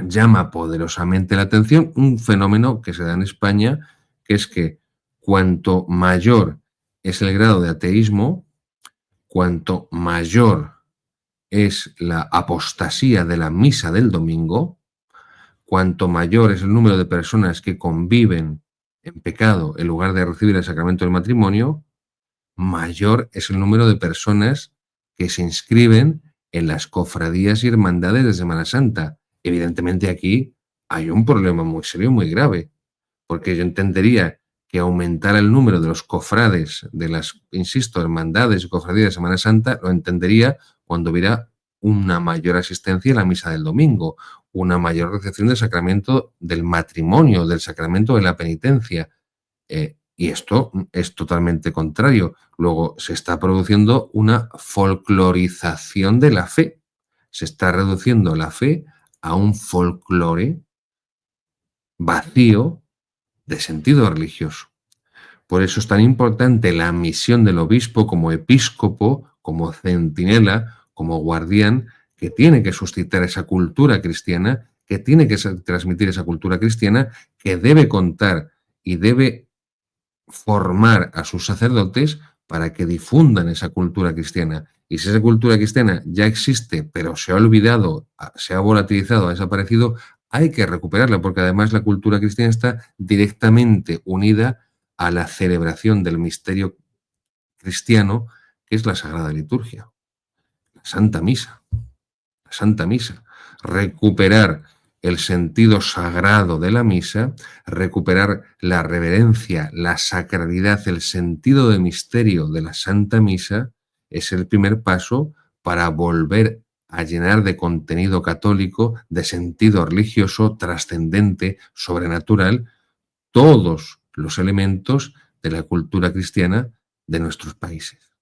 llama poderosamente la atención un fenómeno que se da en España, que es que cuanto mayor es el grado de ateísmo, cuanto mayor es la apostasía de la misa del domingo, cuanto mayor es el número de personas que conviven en pecado en lugar de recibir el sacramento del matrimonio, mayor es el número de personas que se inscriben en las cofradías y hermandades de Semana Santa. Evidentemente aquí hay un problema muy serio, muy grave, porque yo entendería que aumentar el número de los cofrades, de las, insisto, hermandades y cofradías de Semana Santa, lo entendería cuando hubiera una mayor asistencia a la misa del domingo, una mayor recepción del sacramento del matrimonio, del sacramento de la penitencia. Y esto es totalmente contrario. Luego se está produciendo una folclorización de la fe. Se está reduciendo la fe a un folclore vacío de sentido religioso. Por eso es tan importante la misión del obispo como episcopo, como centinela, como guardián, que tiene que suscitar esa cultura cristiana, que tiene que transmitir esa cultura cristiana, que debe contar y debe formar a sus sacerdotes para que difundan esa cultura cristiana. Y si esa cultura cristiana ya existe, pero se ha olvidado, se ha volatilizado, ha desaparecido, hay que recuperarla, porque además la cultura cristiana está directamente unida a la celebración del misterio cristiano, que es la Sagrada Liturgia, la Santa Misa. La Santa Misa. Recuperar el sentido sagrado de la misa, recuperar la reverencia, la sacralidad, el sentido de misterio de la Santa Misa, es el primer paso para volver a llenar de contenido católico, de sentido religioso, trascendente, sobrenatural, todos los elementos de la cultura cristiana de nuestros países.